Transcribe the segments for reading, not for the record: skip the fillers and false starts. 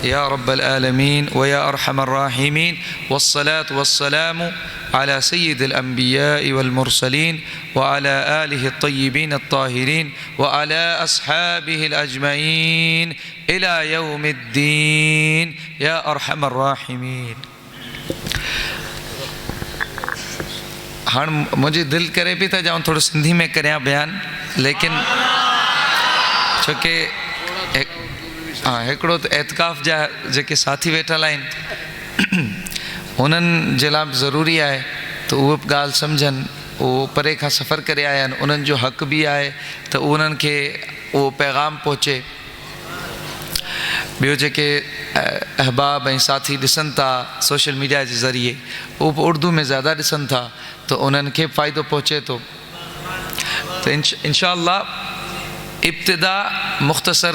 يا رب العالمين ويا أرحم الراحمين. والصلاة والسلام على سيد الأنبياء والمرسلين وعلى آله الطيبين الطاهرين وعلى أصحابه الأجمعين إلى يوم الدين يا أرحم الراحمين. ہاں مجھے دل کرے بھی تھا جاؤں تھوڑا سندھی میں کریں بیان، لیکن چونکہ ایکڑو تو اعتکاف جا جے ساتھی ویٹھل آئین انہن جے لاء ضروری آئے تو وہ گال سمجھن، وہ پرے کا سفر کرے آیا انہن جو حق بھی آئے تو انہن کے وہ پیغام پہنچے. بیو جے کہ احباب ہیں ساتھی ڈسن تھا سوشل میڈیا کے ذریعے، وہ اردو میں زیادہ ڈسن تھا تو انہن کے فائدہ پہنچے. تو انشاءاللہ ابتدا مختصر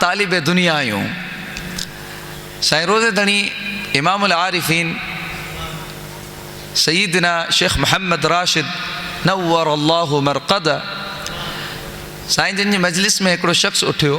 طالب دنیا آیوں. سائیں روزے دھنی امام العارفین سیدنا شیخ محمد راشد نور اللہ مرقد سائیں جن جی مجلس میں ایکڑو شخص اٹھو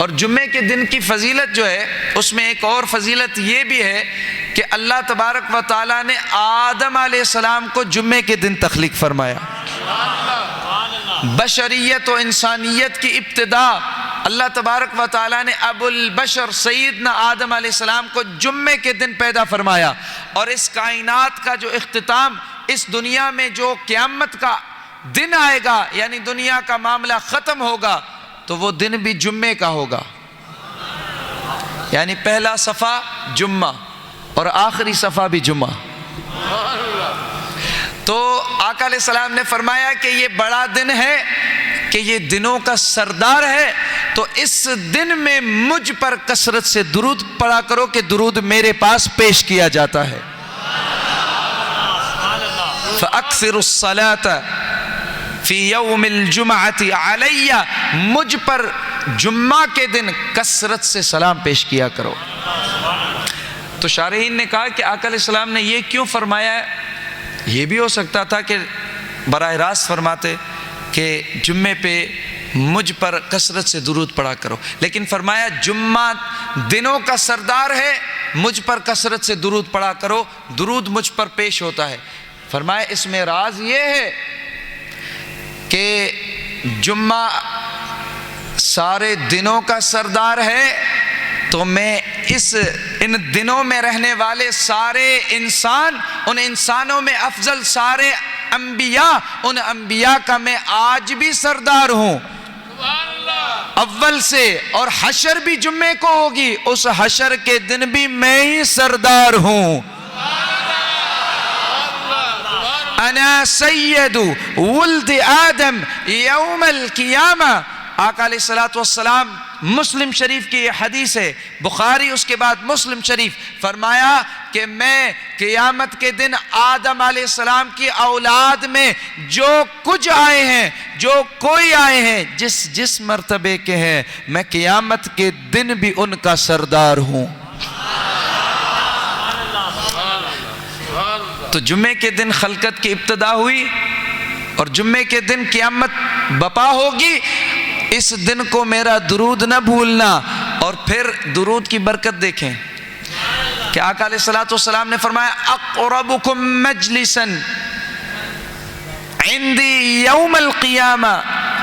اور جمعے کے دن کی فضیلت جو ہے اس میں ایک اور فضیلت یہ بھی ہے کہ اللہ تبارک و تعالیٰ نے آدم علیہ السلام کو جمعے کے دن تخلیق فرمایا. بشریت و انسانیت کی ابتدا اللہ تبارک و تعالیٰ نے ابو البشر سیدنا آدم علیہ السلام کو جمعے کے دن پیدا فرمایا. اور اس کائنات کا جو اختتام اس دنیا میں جو قیامت کا دن آئے گا، یعنی دنیا کا معاملہ ختم ہوگا، تو وہ دن بھی جمعے کا ہوگا. یعنی پہلا صفحہ جمعہ اور آخری صفحہ بھی جمعہ. تو آقا علیہ السلام نے فرمایا کہ یہ بڑا دن ہے، کہ یہ دنوں کا سردار ہے، تو اس دن میں مجھ پر کثرت سے درود پڑھا کرو کہ درود میرے پاس پیش کیا جاتا ہے. فَأَكْثِرُ الصَّلَاةَ فی یوم الجمعۃ علیہ، مجھ پر جمعہ کے دن کثرت سے سلام پیش کیا کرو. تو شارحین نے کہا کہ آقا علیہ السلام نے یہ کیوں فرمایا ہے؟ یہ بھی ہو سکتا تھا کہ براہ راست فرماتے کہ جمعے پہ مجھ پر کثرت سے درود پڑھا کرو، لیکن فرمایا جمعہ دنوں کا سردار ہے، مجھ پر کثرت سے درود پڑھا کرو، درود مجھ پر پیش ہوتا ہے. فرمایا اس میں راز یہ ہے کہ جمعہ سارے دنوں کا سردار ہے، تو میں ان دنوں میں رہنے والے سارے انسان، ان انسانوں میں افضل سارے انبیاء، ان انبیاء کا میں آج بھی سردار ہوں اول سے، اور حشر بھی جمعے کو ہوگی، اس حشر کے دن بھی میں ہی سردار ہوں. انا سید ولد آدم یوم القیامہ. آقا علیہ السلام، مسلم شریف کی یہ حدیث ہے، بخاری اس کے بعد مسلم شریف، فرمایا کہ میں قیامت کے دن آدم علیہ السلام کی اولاد میں جو کچھ آئے ہیں، جو کوئی آئے ہیں، جس مرتبے کے ہیں، میں قیامت کے دن بھی ان کا سردار ہوں. تو جمعے کے دن خلقت کی ابتدا ہوئی اور جمعے کے دن قیامت بپا ہوگی. اس دن کو میرا درود نہ بھولنا. اور پھر درود کی برکت دیکھیں کہ آقا علیہ السلام نے فرمایا اقربکم مجلسا عندی یوم القیامہ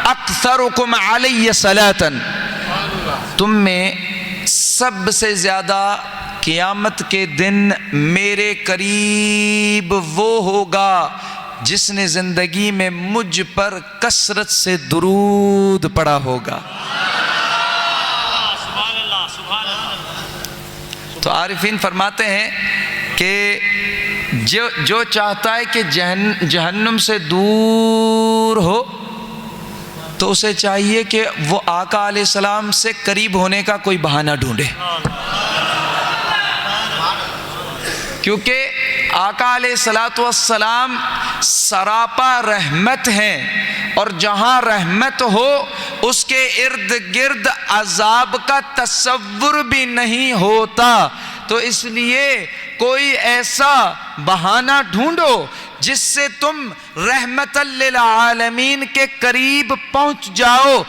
اکثرکم علی صلاۃ. تم میں سب سے زیادہ قیامت کے دن میرے قریب وہ ہوگا جس نے زندگی میں مجھ پر کثرت سے درود پڑھا ہوگا. تو عارفین فرماتے ہیں کہ جو چاہتا ہے کہ جہنم سے دور ہو تو اسے چاہیے کہ وہ آقا علیہ السلام سے قریب ہونے کا کوئی بہانہ ڈھونڈے، کیونکہ آقا علیہ السلام سراپا رحمت ہیں، اور جہاں رحمت ہو اس کے ارد گرد عذاب کا تصور بھی نہیں ہوتا. تو اس لیے کوئی ایسا بہانہ ڈھونڈو جس سے تم رحمت للعالمین کے قریب پہنچ جاؤ.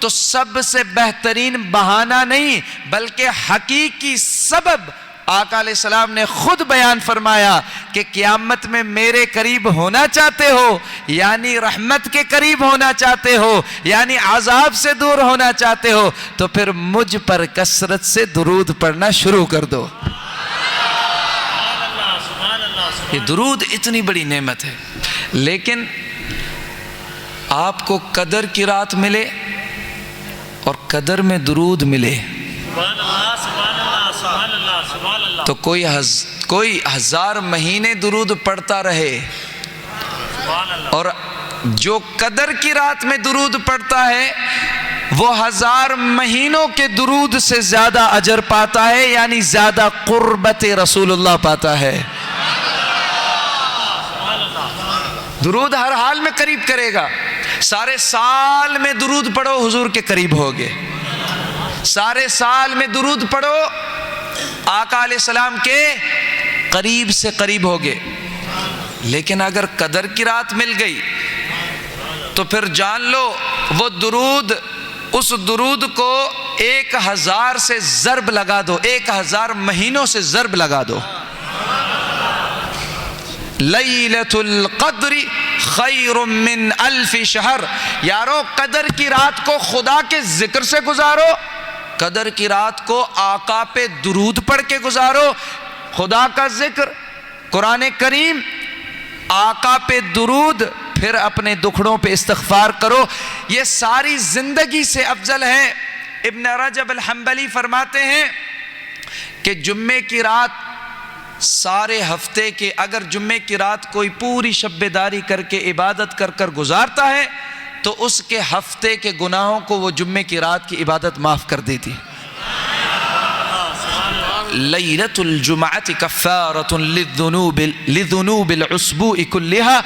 تو سب سے بہترین بہانہ نہیں بلکہ حقیقی سبب آقا علیہ السلام نے خود بیان فرمایا کہ قیامت میں میرے قریب ہونا چاہتے ہو، یعنی رحمت کے قریب ہونا چاہتے ہو، یعنی عذاب سے دور ہونا چاہتے ہو، تو پھر مجھ پر کثرت سے درود پڑھنا شروع کر دو. یہ درود اتنی بڑی نعمت ہے، لیکن آپ کو قدر کی رات ملے اور قدر میں درود ملے تو کوئی ہزار مہینے درود پڑھتا رہے، اور جو قدر کی رات میں درود پڑھتا ہے وہ 1000 مہینوں کے درود سے زیادہ اجر پاتا ہے، یعنی زیادہ قربت رسول اللہ پاتا ہے. درود ہر حال میں قریب کرے گا. سارے سال میں درود پڑھو حضور کے قریب ہوگے، سارے سال میں درود پڑھو آقا علیہ السلام کے قریب سے قریب ہوگے. لیکن اگر قدر کی رات مل گئی تو پھر جان لو وہ درود، اس درود کو 1000 سے ضرب لگا دو، 1000 مہینوں سے ضرب لگا دو۔ لیلۃ القدر خیر من 1000 شہر۔ یارو قدر کی رات کو خدا کے ذکر سے گزارو، قدر کی رات کو آقا پہ درود پڑھ کے گزارو، خدا کا ذکر، قرآن کریم، آقا پہ درود، پھر اپنے دکھڑوں پہ استغفار کرو، یہ ساری زندگی سے افضل ہے۔ ابن رجب الحنبلی فرماتے ہیں کہ جمعے کی رات سارے ہفتے کے، اگر جمعے کی رات کوئی پوری شب بیداری کر کے عبادت کر کر گزارتا ہے تو اس کے ہفتے کے گناہوں کو وہ جمعے کی رات کی عبادت معاف کر دیتی۔ لیلۃ الجمعۃ کفارۃ للذنوب العصبوء کلھا،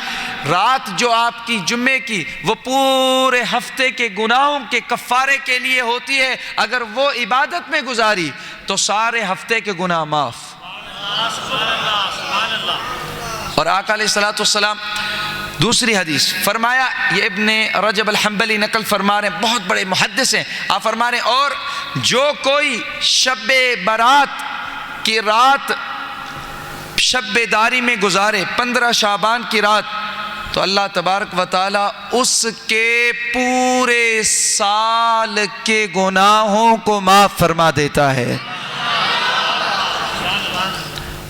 رات جو آپ کی جمعے کی وہ پورے ہفتے کے گناہوں کے کفارے کے لیے ہوتی ہے، اگر وہ عبادت میں گزاری تو سارے ہفتے کے گناہ معاف۔ اور آقا علیہ السلام دوسری حدیث فرمایا، یہ ابن رجب الحنبلی نقل فرما رہے ہیں، بہت بڑے محدث ہیں، آپ فرما رہے ہیں اور جو کوئی شب برات کی رات شب بیداری میں گزارے 15 شعبان کی رات، تو اللہ تبارک و تعالی اس کے پورے سال کے گناہوں کو معاف فرما دیتا ہے۔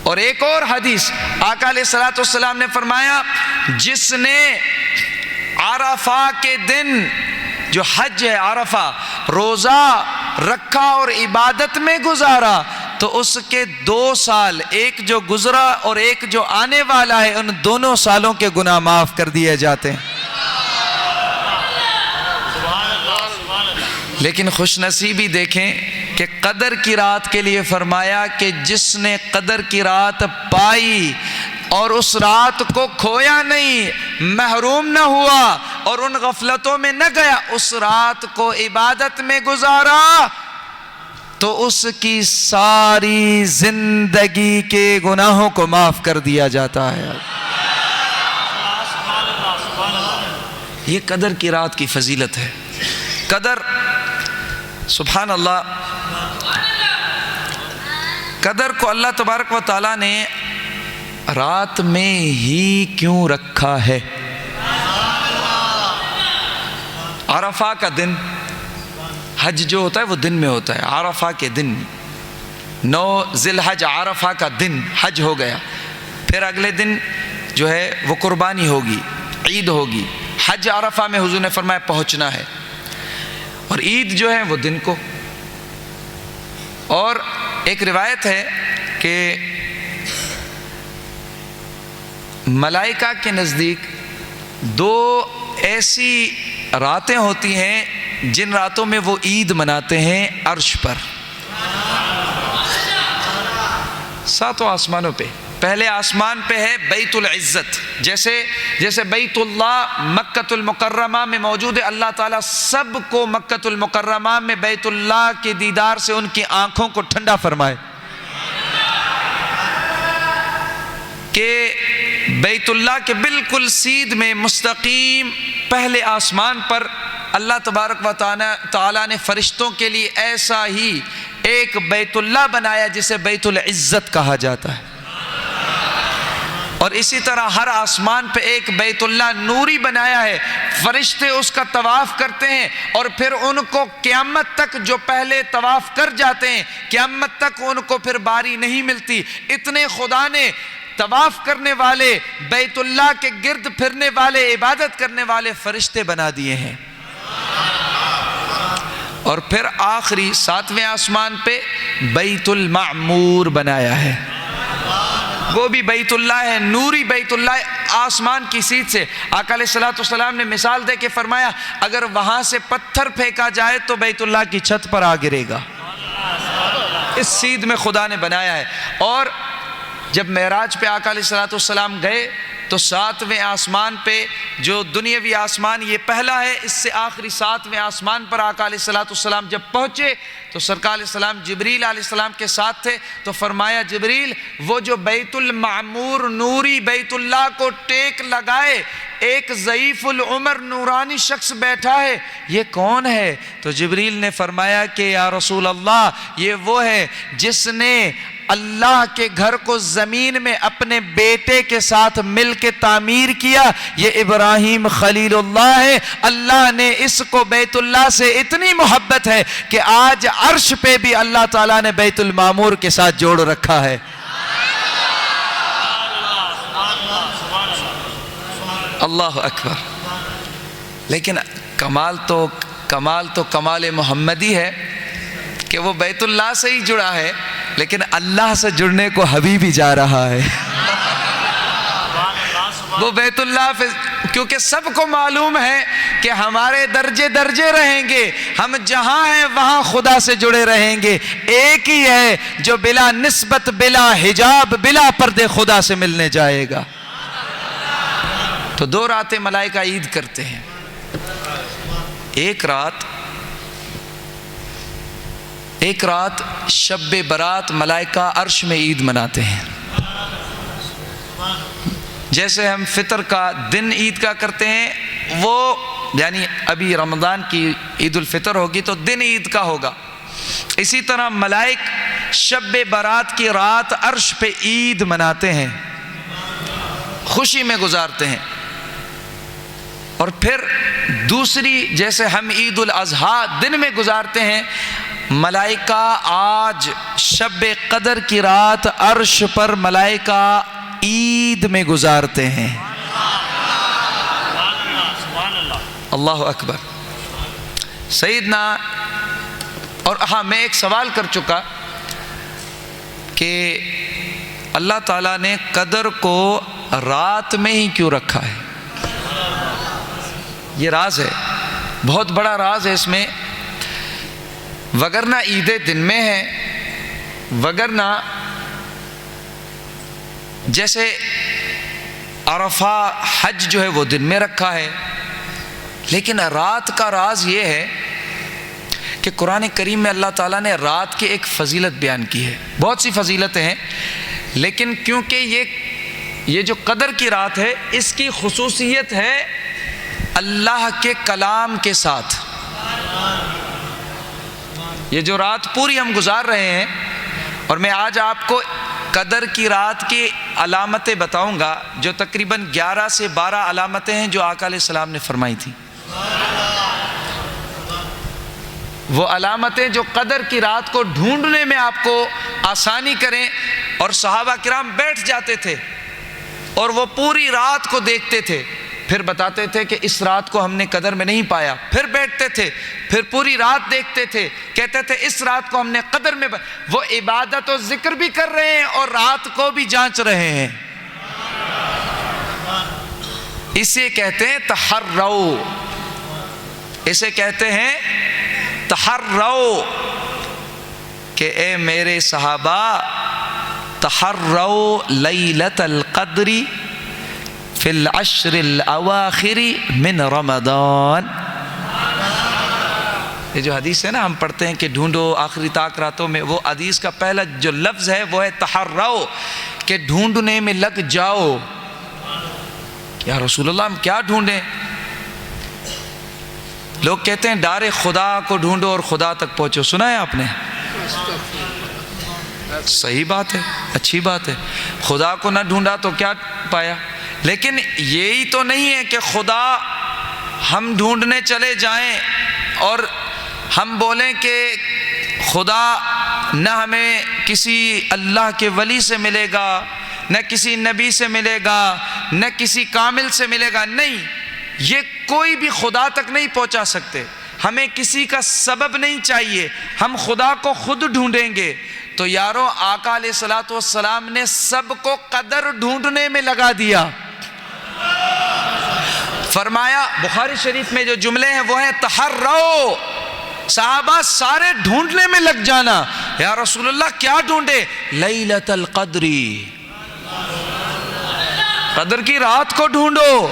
اور ایک اور حدیث آقا علیہ السلام نے فرمایا، جس نے عرفہ کے دن، جو حج ہے عرفہ، روزہ رکھا اور عبادت میں گزارا تو اس کے 2 سال، ایک جو گزرا اور ایک جو آنے والا ہے، ان دونوں سالوں کے گناہ معاف کر دیے جاتے ہیں۔ لیکن خوش نصیبی دیکھیں کہ قدر کی رات کے لیے فرمایا کہ جس نے قدر کی رات پائی اور اس رات کو کھویا نہیں، محروم نہ ہوا اور ان غفلتوں میں نہ گیا، اس رات کو عبادت میں گزارا تو اس کی ساری زندگی کے گناہوں کو معاف کر دیا جاتا ہے۔ یہ قدر کی رات کی فضیلت ہے۔ قدر، سبحان اللہ، قدر کو اللہ تبارک و تعالیٰ نے رات میں ہی کیوں رکھا ہے؟ عرفہ کا دن، حج جو ہوتا ہے وہ دن میں ہوتا ہے، عرفہ کے دن 9 ذی الحج عرفہ کا دن حج ہو گیا، پھر اگلے دن جو ہے وہ قربانی ہوگی، عید ہوگی۔ حج عرفہ میں حضور نے فرمایا پہنچنا ہے، اور عید جو ہے وہ دن کو۔ اور ایک روایت ہے کہ ملائکہ کے نزدیک 2 ایسی راتیں ہوتی ہیں جن راتوں میں وہ عید مناتے ہیں عرش پر، 7 آسمانوں پہ۔ پہلے آسمان پہ ہے بیت العزت، جیسے بیت اللہ مکۃ المکرمہ میں موجود ہے، اللہ تعالیٰ سب کو مکۃ المکرمہ میں بیت اللہ کے دیدار سے ان کی آنکھوں کو ٹھنڈا فرمائے، کہ بیت اللہ کے بالکل سیدھ میں مستقیم پہلے آسمان پر اللہ تبارک و تعالیٰ نے فرشتوں کے لیے ایسا ہی ایک بیت اللہ بنایا جسے بیت العزت کہا جاتا ہے، اور اسی طرح ہر آسمان پہ ایک بیت اللہ نوری بنایا ہے، فرشتے اس کا طواف کرتے ہیں، اور پھر ان کو قیامت تک جو پہلے طواف کر جاتے ہیں، قیامت تک ان کو پھر باری نہیں ملتی، اتنے خدا نے طواف کرنے والے، بیت اللہ کے گرد پھرنے والے، عبادت کرنے والے فرشتے بنا دیے ہیں۔ اور پھر آخری 7ویں آسمان پہ بیت المعمور بنایا ہے، وہ بھی بیت اللہ ہے، نوری بیت اللہ، آسمان کی سیدھ سے۔ آقا علیہ السلام نے مثال دے کے فرمایا اگر وہاں سے پتھر پھینکا جائے تو بیت اللہ کی چھت پر آ گرے گا، اس سیدھ میں خدا نے بنایا ہے۔ اور جب معراج پہ آقا علیہ السلام گئے تو 7ویں آسمان پہ جو دنیاوی آسمان یہ پہلا ہے، اس سے آخری 7ویں آسمان پر آقا علیہ السلام جب پہنچے تو سرکار علیہ السلام جبریل علیہ السلام کے ساتھ تھے، تو فرمایا جبریل وہ جو بیت المعمور نوری بیت اللہ کو ٹیک لگائے ایک ضعیف العمر نورانی شخص بیٹھا ہے، یہ کون ہے؟ تو جبریل نے فرمایا کہ یا رسول اللہ یہ وہ ہے جس نے اللہ کے گھر کو زمین میں اپنے بیٹے کے ساتھ مل کے تعمیر کیا، یہ ابراہیم خلیل اللہ ہے۔ اللہ نے اس کو بیت اللہ سے اتنی محبت ہے کہ آج عرش پہ بھی اللہ تعالیٰ نے بیت المعمور کے ساتھ جوڑ رکھا ہے۔ اللہ اکبر۔ لیکن کمال تو کمال محمدی ہے کہ وہ بیت اللہ سے ہی جڑا ہے، لیکن اللہ سے جڑنے کو حبیب ہی جا رہا ہے۔ وہ بیت اللہ کیونکہ سب کو معلوم ہے کہ ہمارے درجے رہیں گے، ہم جہاں ہیں وہاں خدا سے جڑے رہیں گے، ایک ہی ہے جو بلا نسبت بلا حجاب بلا پردے خدا سے ملنے جائے گا۔ تو 2 راتیں ملائکہ عید کرتے ہیں۔ ایک رات شب برات ملائکہ عرش میں عید مناتے ہیں۔ جیسے ہم فطر کا دن عید کا کرتے ہیں، وہ یعنی ابھی رمضان کی عید الفطر ہوگی تو دن عید کا ہوگا، اسی طرح ملائک شب برات کی رات عرش پہ عید مناتے ہیں، خوشی میں گزارتے ہیں۔ اور پھر دوسری جیسے ہم عید الاضحیٰ دن میں گزارتے ہیں، ملائکہ آج شب قدر کی رات عرش پر ملائکہ عید میں گزارتے ہیں۔ اللہ اکبر۔ سیدنا اور ہاں میں ایک سوال کر چکا کہ اللہ تعالیٰ نے قدر کو رات میں ہی کیوں رکھا ہے؟ یہ راز ہے، بہت بڑا راز ہے اس میں، وگرنہ عید دن میں ہے، وگرنہ جیسے عرفہ حج جو ہے وہ دن میں رکھا ہے، لیکن رات کا راز یہ ہے کہ قرآن کریم میں اللہ تعالیٰ نے رات کی ایک فضیلت بیان کی ہے، بہت سی فضیلتیں ہیں، لیکن کیونکہ یہ جو قدر کی رات ہے اس کی خصوصیت ہے اللہ کے کلام کے ساتھ۔ یہ جو رات پوری ہم گزار رہے ہیں، اور میں آج آپ کو قدر کی رات کی علامتیں بتاؤں گا جو تقریباً 11 سے 12 علامتیں ہیں جو آقا علیہ السلام نے فرمائی تھی۔ وہ علامتیں جو قدر کی رات کو ڈھونڈنے میں آپ کو آسانی کریں، اور صحابہ کرام بیٹھ جاتے تھے اور وہ پوری رات کو دیکھتے تھے، پھر بتاتے تھے کہ اس رات کو ہم نے قدر میں نہیں پایا، پھر بیٹھتے تھے، پھر پوری رات دیکھتے تھے، کہتے تھے اس رات کو ہم نے قدر میں وہ عبادت و ذکر بھی کر رہے ہیں اور رات کو بھی جانچ رہے ہیں۔ اسے کہتے ہیں تحرّو، اسے کہتے ہیں تحرّو کہ اے میرے صحابہ تحرّو لیلۃ القدر فی العشر الاواخر من رمضان۔ یہ جو حدیث ہے نا ہم پڑھتے ہیں کہ ڈھونڈو آخری طاق راتوں میں، وہ حدیث کا پہلا جو لفظ ہے وہ ہے تحرّو، کہ ڈھونڈنے میں لگ جاؤ۔ یا رسول اللہ ہم کیا ڈھونڈیں؟ لوگ کہتے ہیں ڈار خدا کو ڈھونڈو اور خدا تک پہنچو، سنا ہے آپ نے؟ صحیح بات ہے، اچھی بات ہے، خدا کو نہ ڈھونڈا تو کیا پایا؟ لیکن یہی تو نہیں ہے کہ خدا ہم ڈھونڈنے چلے جائیں اور ہم بولیں کہ خدا نہ ہمیں کسی اللہ کے ولی سے ملے گا، نہ کسی نبی سے ملے گا، نہ کسی کامل سے ملے گا۔ نہیں، یہ کوئی بھی خدا تک نہیں پہنچا سکتے، ہمیں کسی کا سبب نہیں چاہیے، ہم خدا کو خود ڈھونڈیں گے۔ تو یارو آقا علیہ السلام نے سب کو قدر ڈھونڈنے میں لگا دیا۔ فرمایا بخاری شریف میں جو جملے ہیں وہ ہیں تحرّو، صحابہ سارے ڈھونڈنے میں لگ جانا۔ یا رسول اللہ کیا ڈھونڈے؟ لیلۃ القدر، قدر کی رات کو ڈھونڈو،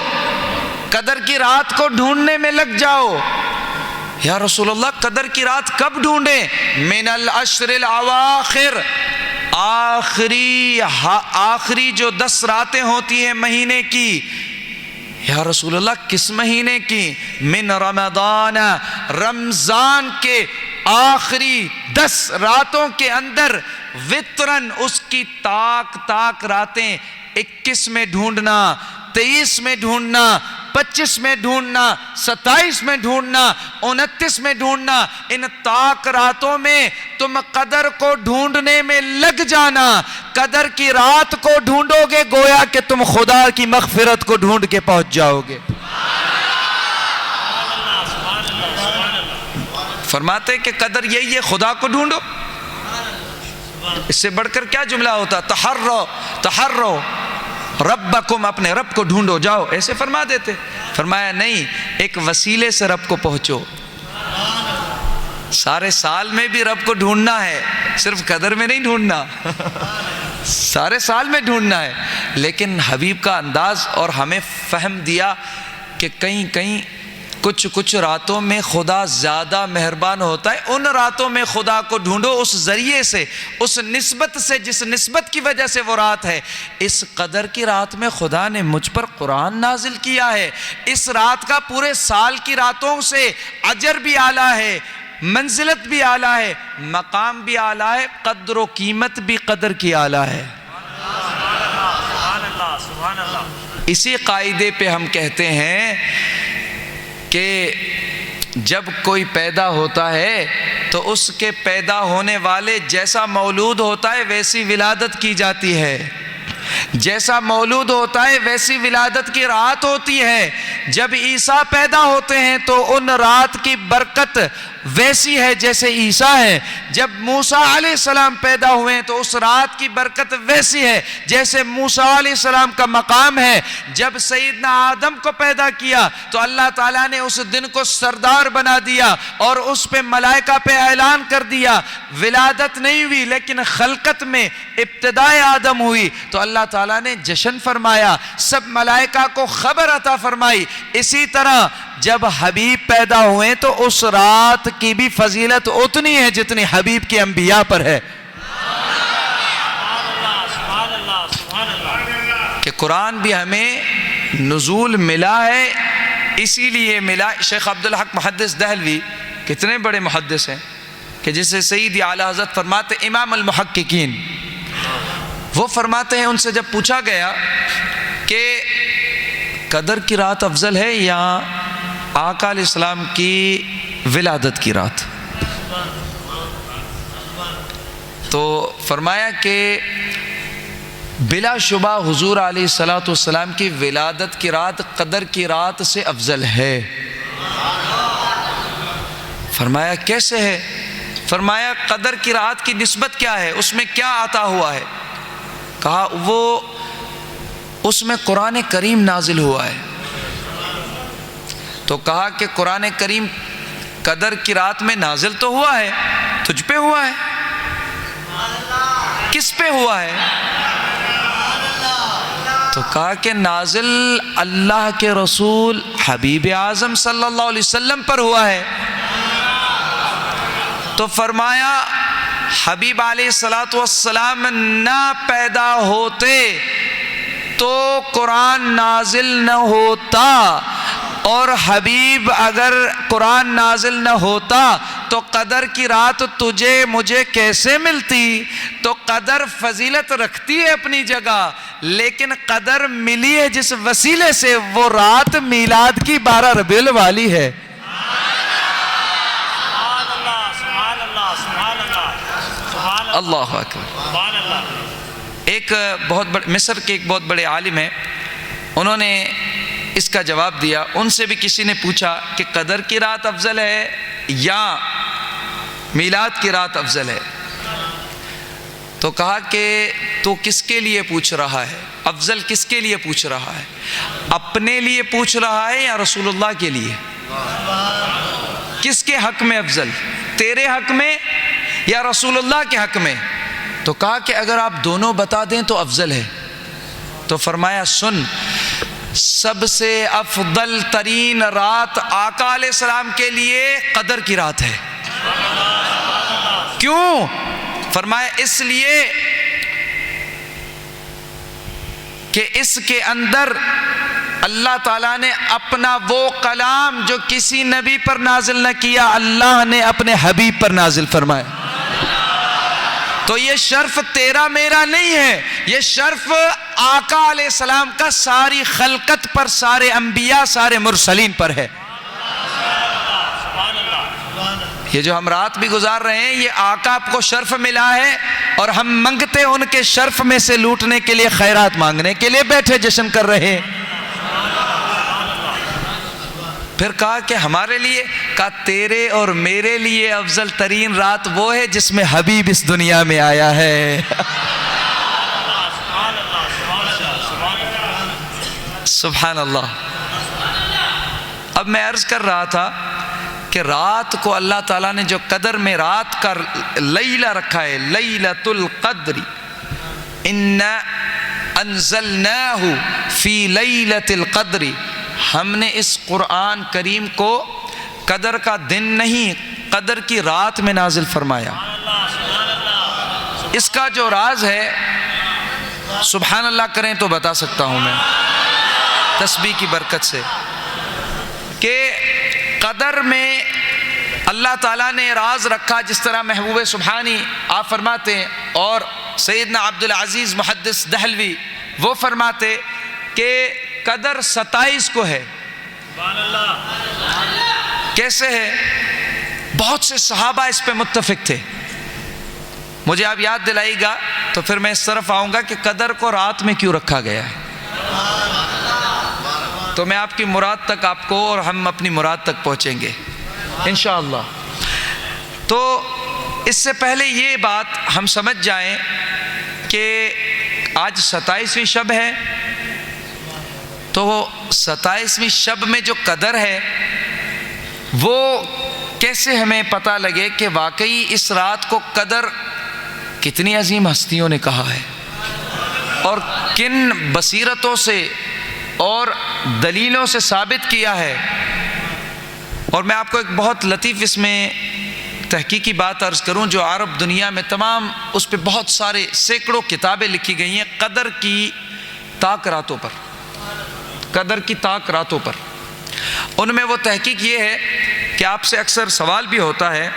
قدر کی رات کو ڈھونڈنے میں لگ جاؤ۔ یا رسول اللہ قدر کی رات کب ڈھونڈیں؟ من العشر الاواخر، آخری جو 10 راتیں ہوتی ہیں مہینے کی۔ یا رسول اللہ کس مہینے کی؟ من رمضان، رمضان کے آخری 10 راتوں کے اندر، وطرن اس کی تاک راتیں، 21 میں ڈھونڈنا، 23 میں ڈھونڈنا، 25 میں ڈھونڈنا، 27 میں ڈھونڈنا، 29 میں ڈھونڈنا، ان تاک راتوں میں تم قدر کو ڈھونڈنے میں لگ جانا۔ قدر کی رات کو ڈھونڈو گے گویا کہ تم خدا کی مغفرت کو ڈھونڈ کے پہنچ جاؤ گے۔ فرماتے کہ قدر یہی ہے، خدا کو ڈھونڈو۔ اس سے بڑھ کر کیا جملہ ہوتا؟ تحرو ربکم، اپنے رب کو ڈھونڈو جاؤ، ایسے فرما دیتے۔ فرمایا نہیں، ایک وسیلے سے رب کو پہنچو۔ سارے سال میں بھی رب کو ڈھونڈنا ہے، صرف قدر میں نہیں ڈھونڈنا، سارے سال میں ڈھونڈنا ہے۔ لیکن حبیب کا انداز اور ہمیں فہم دیا کہ کہیں کچھ راتوں میں خدا زیادہ مہربان ہوتا ہے، ان راتوں میں خدا کو ڈھونڈو، اس ذریعے سے، اس نسبت سے، جس نسبت کی وجہ سے وہ رات ہے۔ اس قدر کی رات میں خدا نے مجھ پر قرآن نازل کیا ہے۔ اس رات کا پورے سال کی راتوں سے اجر بھی اعلیٰ ہے، منزلت بھی اعلیٰ ہے، مقام بھی اعلیٰ ہے، قدر و قیمت بھی قدر کی اعلیٰ ہے۔ اسی قاعدے پہ ہم کہتے ہیں کہ جب کوئی پیدا ہوتا ہے تو اس کے پیدا ہونے والے جیسا مولود ہوتا ہے ویسی ولادت کی جاتی ہے، جیسا مولود ہوتا ہے ویسی ولادت کی رات ہوتی ہے۔ جب عیسیٰ پیدا ہوتے ہیں تو ان رات کی برکت ویسی ہے جیسے عیسیٰ ہے۔ جب موسیٰ علیہ السلام پیدا ہوئے ہیں تو اس رات کی برکت ویسی ہے جیسے موسیٰ علیہ السلام کا مقام ہے۔ جب سیدنا آدم کو پیدا کیا تو اللہ تعالیٰ نے اس دن کو سردار بنا دیا اور اس پہ ملائکہ پہ اعلان کر دیا۔ ولادت نہیں ہوئی لیکن خلقت میں ابتدائے آدم ہوئی تو اللہ تعالیٰ نے جشن فرمایا، سب ملائکہ کو خبر عطا فرمائی۔ اسی طرح جب حبیب پیدا ہوئے تو اس رات کی بھی فضیلت اتنی ہے جتنی حبیب کے انبیاء پر ہے۔ کہ قرآن بھی ہمیں نزول ملا ہے، اسی لیے ملا۔ شیخ عبدالحق محدث دہلوی کتنے بڑے محدث ہیں کہ جسے سیدی اعلیٰ حضرت فرماتے امام المحققین، وہ فرماتے ہیں ان سے جب پوچھا گیا کہ قدر کی رات افضل ہے یا آقا علیہ السلام کی ولادت کی رات، تو فرمایا کہ بلا شبہ حضور علیہ السلام کی ولادت کی رات قدر کی رات سے افضل ہے۔ فرمایا کیسے ہے؟ فرمایا قدر کی رات کی نسبت کیا ہے، اس میں کیا عطا ہوا ہے؟ کہا وہ اس میں قرآن کریم نازل ہوا ہے۔ تو کہا کہ قرآن کریم قدر کی رات میں نازل تو ہوا ہے، تجھ پہ ہوا ہے؟ کس پہ ہوا ہے؟ تو کہا کہ نازل اللہ کے رسول حبیب اعظم صلی اللہ علیہ وسلم پر ہوا ہے۔ تو فرمایا حبیب علیہ السلام نہ پیدا ہوتے تو قرآن نازل نہ ہوتا، اور حبیب اگر قرآن نازل نہ ہوتا تو قدر کی رات تجھے مجھے کیسے ملتی؟ تو قدر فضیلت رکھتی ہے اپنی جگہ، لیکن قدر ملی ہے جس وسیلے سے، وہ رات میلاد کی 12 ربیع الاول ہے۔ اللہ اکبر۔ ایک بہت بڑے مصر کے ایک بہت بڑے عالم ہیں، انہوں نے اس کا جواب دیا۔ ان سے بھی کسی نے پوچھا کہ قدر کی رات افضل ہے یا میلاد کی رات افضل ہے؟ تو کہا کہ تو کس کے لیے پوچھ رہا ہے؟ افضل کس کے لیے پوچھ رہا ہے؟ اپنے لیے پوچھ رہا ہے یا رسول اللہ کے لیے؟ کس کے حق میں افضل؟ تیرے حق میں یا رسول اللہ کے حق میں؟ تو کہا کہ اگر آپ دونوں بتا دیں تو افضل ہے۔ تو فرمایا سن، سب سے افضل ترین رات آقا علیہ السلام کے لیے قدر کی رات ہے۔ کیوں؟ فرمایا اس لیے کہ اس کے اندر اللہ تعالیٰ نے اپنا وہ کلام جو کسی نبی پر نازل نہ کیا، اللہ نے اپنے حبیب پر نازل فرمایا۔ تو یہ شرف تیرا میرا نہیں ہے، یہ شرف آقا علیہ السلام کا ساری خلقت پر، سارے انبیاء، سارے مرسلین پر ہے۔ یہ جو ہم رات بھی گزار رہے ہیں، یہ آقا آپ کو شرف ملا ہے، اور ہم منگتے ان کے شرف میں سے لوٹنے کے لیے، خیرات مانگنے کے لیے بیٹھے جشن کر رہے ہیں۔ پھر کہا کہ ہمارے لیے، کہا تیرے اور میرے لیے افضل ترین رات وہ ہے جس میں حبیب اس دنیا میں آیا ہے۔ سبحان اللہ۔ اب میں عرض کر رہا تھا کہ رات کو اللہ تعالیٰ نے جو قدر میں رات کا لیلہ رکھا ہے، لیلۃ القدر، انا انزلناہ فی لیلۃ القدر، ہم نے اس قرآن کریم کو قدر کا دن نہیں، قدر کی رات میں نازل فرمایا۔ اس کا جو راز ہے، سبحان اللہ کریں تو بتا سکتا ہوں میں تسبیح کی برکت سے، کہ قدر میں اللہ تعالیٰ نے راز رکھا، جس طرح محبوب سبحانی آپ فرماتے ہیں، اور سیدنا عبدالعزیز محدث دہلوی وہ فرماتے کہ قدر 27 کو ہے۔ کیسے ہے؟ بہت سے صحابہ اس پہ متفق تھے۔ مجھے آپ یاد دلائیے گا تو پھر میں اس طرف آؤں گا کہ قدر کو رات میں کیوں رکھا گیا ہے، تو میں آپ کی مراد تک آپ کو، اور ہم اپنی مراد تک پہنچیں گے انشاءاللہ۔ تو اس سے پہلے یہ بات ہم سمجھ جائیں کہ آج 27ویں شب ہے، تو 27ویں شب میں جو قدر ہے وہ کیسے ہمیں پتہ لگے کہ واقعی اس رات کو قدر کتنی عظیم ہستیوں نے کہا ہے، اور کن بصیرتوں سے اور دلیلوں سے ثابت کیا ہے۔ اور میں آپ کو ایک بہت لطیف اس میں تحقیقی بات عرض کروں، جو عرب دنیا میں تمام، اس پہ بہت سارے سینکڑوں کتابیں لکھی گئی ہیں قدر کی طاق راتوں پر، قدر کی طاق راتوں پر۔ ان میں وہ تحقیق یہ ہے کہ آپ سے اکثر سوال بھی ہوتا ہے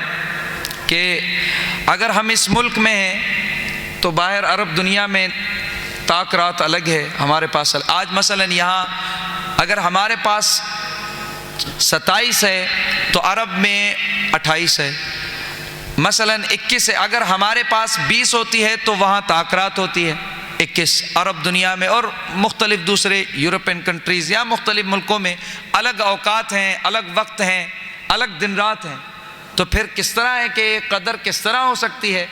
کہ اگر ہم اس ملک میں ہیں تو باہر عرب دنیا میں طاق رات الگ ہے، ہمارے پاس آج مثلا یہاں اگر ہمارے پاس 27 ہے تو عرب میں 28 ہے، مثلا 21 ہے، اگر ہمارے پاس 20 ہوتی ہے تو وہاں طاق رات ہوتی ہے 21 عرب دنیا میں، اور مختلف دوسرے یورپین کنٹریز یا مختلف ملکوں میں الگ اوقات ہیں، الگ وقت ہیں، الگ دن رات ہیں۔ تو پھر کس طرح ہے کہ قدر کس طرح ہو سکتی ہے؟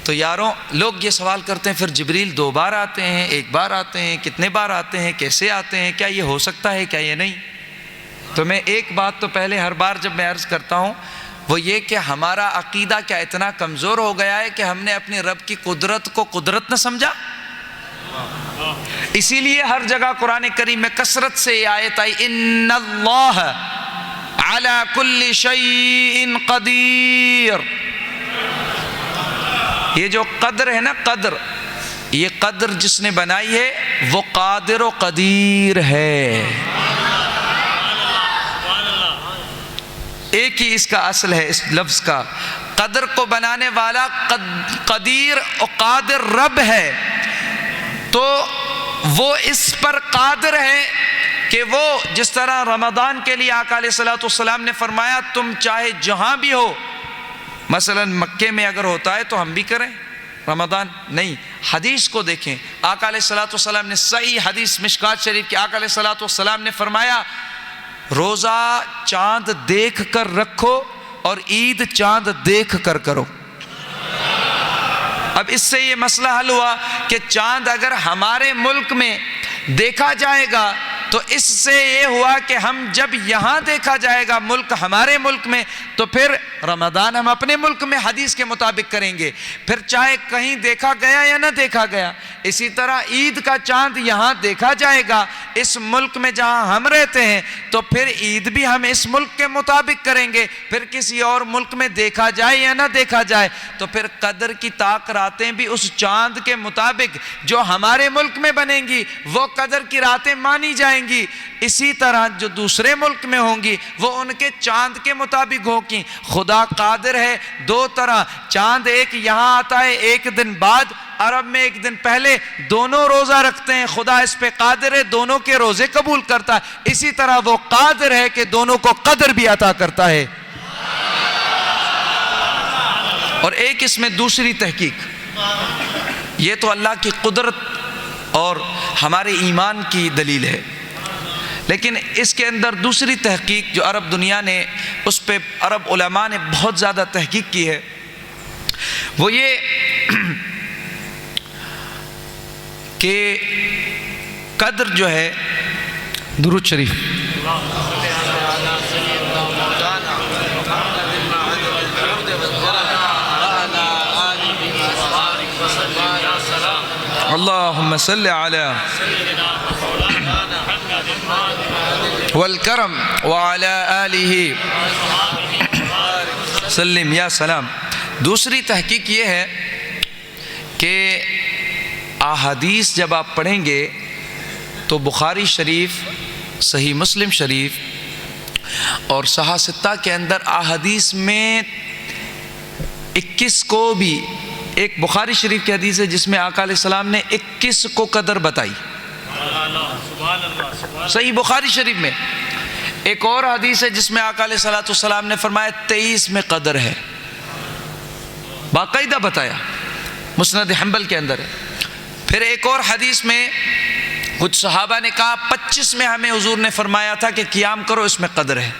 تو یاروں، لوگ یہ سوال کرتے ہیں پھر جبریل 2 بار آتے ہیں، 1 بار آتے ہیں، کتنے بار آتے ہیں، کیسے آتے ہیں، کیا یہ ہو سکتا ہے، کیا یہ نہیں؟ تو میں ایک بات تو پہلے ہر بار جب میں عرض کرتا ہوں وہ یہ کہ ہمارا عقیدہ کیا اتنا کمزور ہو گیا ہے کہ ہم نے اپنے رب کی قدرت کو قدرت نہ سمجھا؟ اسی لیے ہر جگہ قرآن کریم میں کثرت سے یہ آیت آئی، ان اللہ علی کل شیء قدیر۔ یہ جو قدر ہے نا، قدر، یہ قدر جس نے بنائی ہے وہ قادر و قدیر ہے، ایک ہی اس کا اصل ہے اس لفظ کا۔ قدر کو بنانے والا قدیر و قادر رب ہے، تو وہ اس پر قادر ہے کہ وہ جس طرح رمضان کے لیے آقا علیہ السلام نے فرمایا تم چاہے جہاں بھی ہو، مثلا مکے میں اگر ہوتا ہے تو ہم بھی کریں رمضان، نہیں، حدیث کو دیکھیں، آقا علیہ السلام نے صحیح حدیث مشکات شریف کی، آقا علیہ السلام نے فرمایا روزہ چاند دیکھ کر رکھو اور عید چاند دیکھ کر کرو۔ اب اس سے یہ مسئلہ حل ہوا کہ چاند اگر ہمارے ملک میں دیکھا جائے گا تو اس سے یہ ہوا کہ ہم جب یہاں دیکھا جائے گا ملک، ہمارے ملک میں، تو پھر رمضان ہم اپنے ملک میں حدیث کے مطابق کریں گے، پھر چاہے کہیں دیکھا گیا یا نہ دیکھا گیا۔ اسی طرح عید کا چاند یہاں دیکھا جائے گا اس ملک میں جہاں ہم رہتے ہیں، تو پھر عید بھی ہم اس ملک کے مطابق کریں گے۔ پھر کسی اور ملک میں دیکھا جائے یا نہ دیکھا جائے تو پھر قدر کی طاق راتیں بھی اس چاند کے مطابق جو ہمارے ملک میں بنیں گی وہ قدر کی راتیں مانی جائیں گی۔ اسی طرح جو دوسرے ملک میں ہوں گی وہ ان کے چاند کے مطابق ہوگی۔ خدا قادر ہے، دو طرح چاند ایک یہاں آتا ہے ایک دن بعد، عرب میں ایک دن پہلے، دونوں روزہ رکھتے ہیں۔ خدا اس پہ قادر ہے، دونوں کے روزے قبول کرتا ہے۔ اسی طرح وہ قادر ہے کہ دونوں کو قدر بھی عطا کرتا ہے۔ اور ایک اس میں دوسری تحقیق، یہ تو اللہ کی قدرت اور ہمارے ایمان کی دلیل ہے، لیکن اس کے اندر دوسری تحقیق جو عرب دنیا نے اس پہ عرب علماء نے بہت زیادہ تحقیق کی ہے، وہ یہ کہ قدر جو ہے، درود شریف، اللہم صلی علی والکرم وعلی آلہ سلم یا سلام۔ دوسری تحقیق یہ ہے کہ احادیث جب آپ پڑھیں گے تو بخاری شریف، صحیح مسلم شریف اور صحاح ستہ کے اندر احادیث میں 21 کو بھی، ایک بخاری شریف کی حدیث ہے جس میں آقا علیہ السلام نے 21 کو قدر بتائی، صحیح بخاری شریف میں۔ ایک اور حدیث ہے جس میں آقا علیہ السلام نے فرمایا 23 میں قدر ہے، باقاعدہ بتایا، مسند حنبل کے اندر ہے۔ پھر ایک اور حدیث میں کچھ صحابہ نے کہا 25 میں ہمیں حضور نے فرمایا تھا کہ قیام کرو، اس میں قدر ہے۔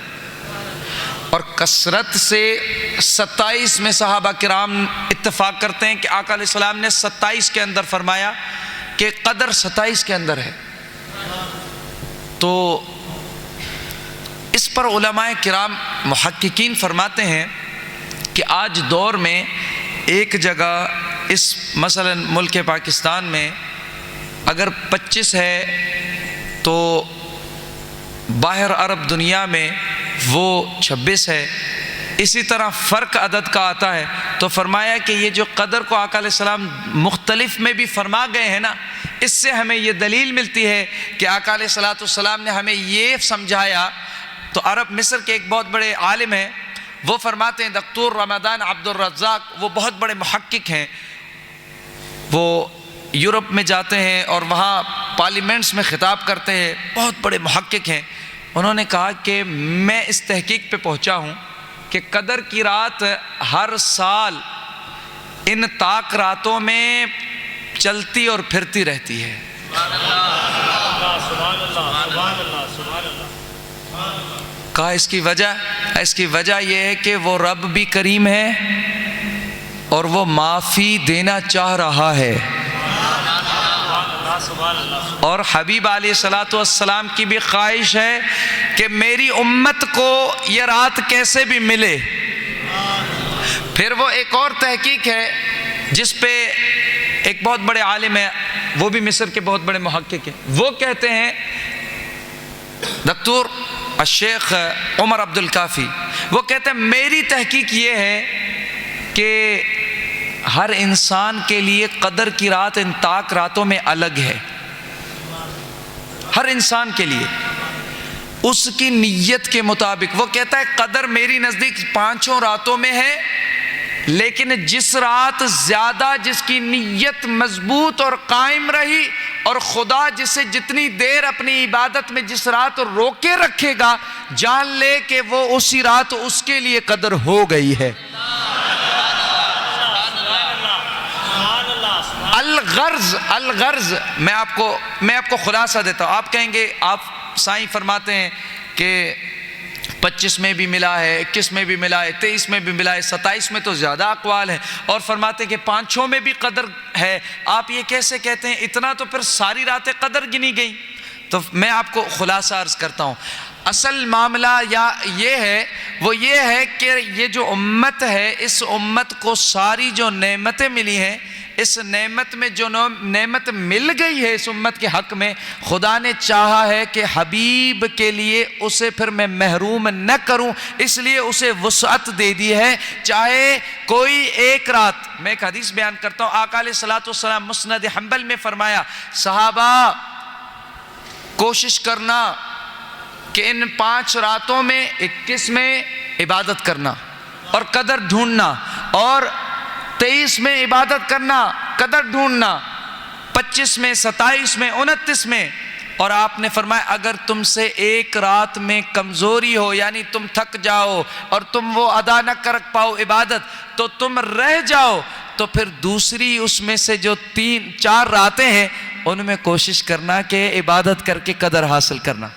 اور کثرت سے 27 میں صحابہ کرام اتفاق کرتے ہیں کہ آقا علیہ السلام نے 27 کے اندر فرمایا کہ قدر 27 کے اندر ہے۔ تو اس پر علماء کرام محققین فرماتے ہیں کہ آج دور میں ایک جگہ اس مثلا ملک پاکستان میں اگر 25 ہے تو باہر عرب دنیا میں وہ 26 ہے، اسی طرح فرق عدد کا آتا ہے۔ تو فرمایا کہ یہ جو قدر کو آقا علیہ السلام مختلف میں بھی فرما گئے ہیں نا، اس سے ہمیں یہ دلیل ملتی ہے کہ آقا علیہ السلام نے ہمیں یہ سمجھایا۔ تو عرب مصر کے ایک بہت بڑے عالم ہیں، وہ فرماتے ہیں، دکتور رمضان عبد الرزاق، وہ بہت بڑے محقق ہیں، وہ یورپ میں جاتے ہیں اور وہاں پارلیمنٹس میں خطاب کرتے ہیں، بہت بڑے محقق ہیں۔ انہوں نے کہا کہ میں اس تحقیق پہ پہنچا ہوں کہ قدر کی رات ہر سال ان طاق راتوں میں چلتی اور پھرتی رہتی ہے۔ کہا اس کی وجہ یہ ہے کہ وہ رب بھی کریم ہے اور وہ معافی دینا چاہ رہا ہے، اور حبیب علیہ السلام کی بھی خواہش ہے کہ میری امت کو یہ رات کیسے بھی ملے۔ پھر وہ ایک اور تحقیق ہے جس پہ ایک بہت بڑے عالم ہے، وہ بھی مصر کے بہت بڑے محقق ہیں، وہ کہتے ہیں، دکتور الشیخ عمر عبد الکافی، وہ کہتے ہیں میری تحقیق یہ ہے کہ ہر انسان کے لیے قدر کی رات ان طاق راتوں میں الگ ہے، ہر انسان کے لیے اس کی نیت کے مطابق۔ وہ کہتا ہے قدر میری نزدیک 5 راتوں میں ہے، لیکن جس رات زیادہ جس کی نیت مضبوط اور قائم رہی اور خدا جسے جتنی دیر اپنی عبادت میں جس رات روکے رکھے گا، جان لے کہ وہ اسی رات اس کے لیے قدر ہو گئی ہے۔ الغرض میں آپ کو خلاصہ دیتا ہوں۔ آپ کہیں گے آپ سائیں فرماتے ہیں کہ 25 میں بھی ملا ہے، 21 میں بھی ملا ہے، 23 میں بھی ملا ہے، 27 میں تو زیادہ اقوال ہیں، اور فرماتے ہیں کہ 5 میں بھی قدر ہے۔ آپ یہ کیسے کہتے ہیں؟ اتنا تو پھر ساری راتیں قدر گنی گئیں۔ تو میں آپ کو خلاصہ عرض کرتا ہوں، اصل معاملہ یہ ہے کہ یہ جو امت ہے، اس امت کو ساری جو نعمتیں ملی ہیں، اس نعمت میں جو نعمت مل گئی ہے اس امت کے حق میں، خدا نے چاہا ہے کہ حبیب کے لیے اسے پھر میں محروم نہ کروں، اس لیے اسے وسعت دے دی ہے۔ چاہے کوئی ایک رات، میں ایک حدیث بیان کرتا ہوں، آقا علیہ الصلوۃ والسلام مسند حنبل میں فرمایا، صحابہ کوشش کرنا کہ ان 5 راتوں میں 21 میں عبادت کرنا اور قدر ڈھونڈنا، اور 23 میں عبادت کرنا، قدر ڈھونڈنا، 25 میں، 27 میں، 29 میں، اور آپ نے فرمایا اگر تم سے ایک رات میں کمزوری ہو، یعنی تم تھک جاؤ اور تم وہ ادا نہ کر پاؤ عبادت، تو تم رہ جاؤ، تو پھر دوسری اس میں سے جو 3-4 راتیں ہیں ان میں کوشش کرنا کہ عبادت کر کے قدر حاصل کرنا۔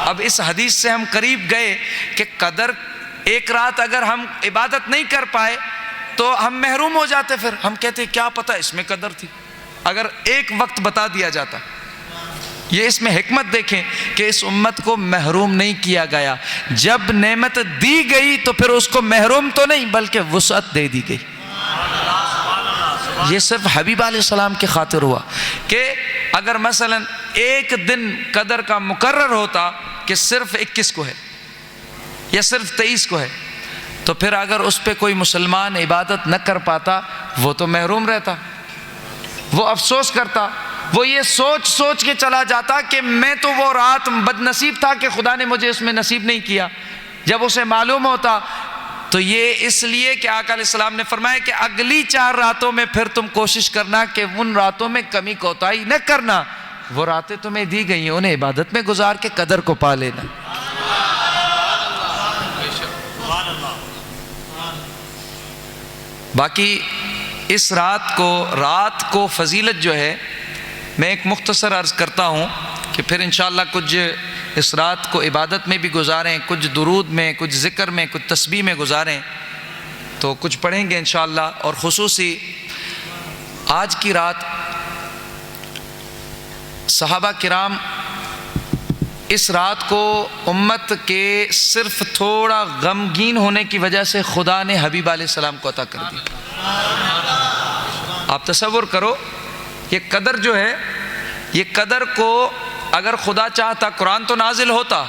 اب اس حدیث سے ہم قریب گئے کہ قدر، ایک رات اگر ہم عبادت نہیں کر پائے تو ہم محروم ہو جاتے، پھر ہم کہتے کیا پتہ اس میں قدر تھی، اگر ایک وقت بتا دیا جاتا۔ یہ اس میں حکمت دیکھیں کہ اس امت کو محروم نہیں کیا گیا، جب نعمت دی گئی تو پھر اس کو محروم تو نہیں بلکہ وسعت دے دی گئی۔ یہ صرف حبیب علیہ السلام کی خاطر ہوا کہ اگر مثلا ایک دن قدر کا مقرر ہوتا کہ صرف 21 کو ہے یا صرف 23 کو ہے، تو پھر اگر اس پہ کوئی مسلمان عبادت نہ کر پاتا وہ تو محروم رہتا، وہ افسوس کرتا، وہ یہ سوچ کے چلا جاتا کہ میں تو وہ رات بد نصیب تھا کہ خدا نے مجھے اس میں نصیب نہیں کیا۔ جب اسے معلوم ہوتا تو یہ اس لیے کہ آقا علیہ السلام نے فرمایا کہ اگلی 4 راتوں میں پھر تم کوشش کرنا کہ ان راتوں میں کمی کوتاہی نہ کرنا، وہ راتیں تمہیں دی گئی ہیں انہیں عبادت میں گزار کے قدر کو پا لینا۔ باقی اس رات کو فضیلت جو ہے میں ایک مختصر عرض کرتا ہوں کہ پھر انشاءاللہ کچھ اس رات کو عبادت میں بھی گزاریں، کچھ درود میں، کچھ ذکر میں، کچھ تسبیح میں گزاریں، تو کچھ پڑھیں گے انشاءاللہ۔ اور خصوصی آج کی رات صحابہ کرام اس رات کو امت کے صرف تھوڑا غمگین ہونے کی وجہ سے خدا نے حبیب علیہ السلام کو عطا کر دی۔ آپ تصور کرو، یہ قدر جو ہے، یہ قدر کو اگر خدا چاہتا قرآن تو نازل ہوتا،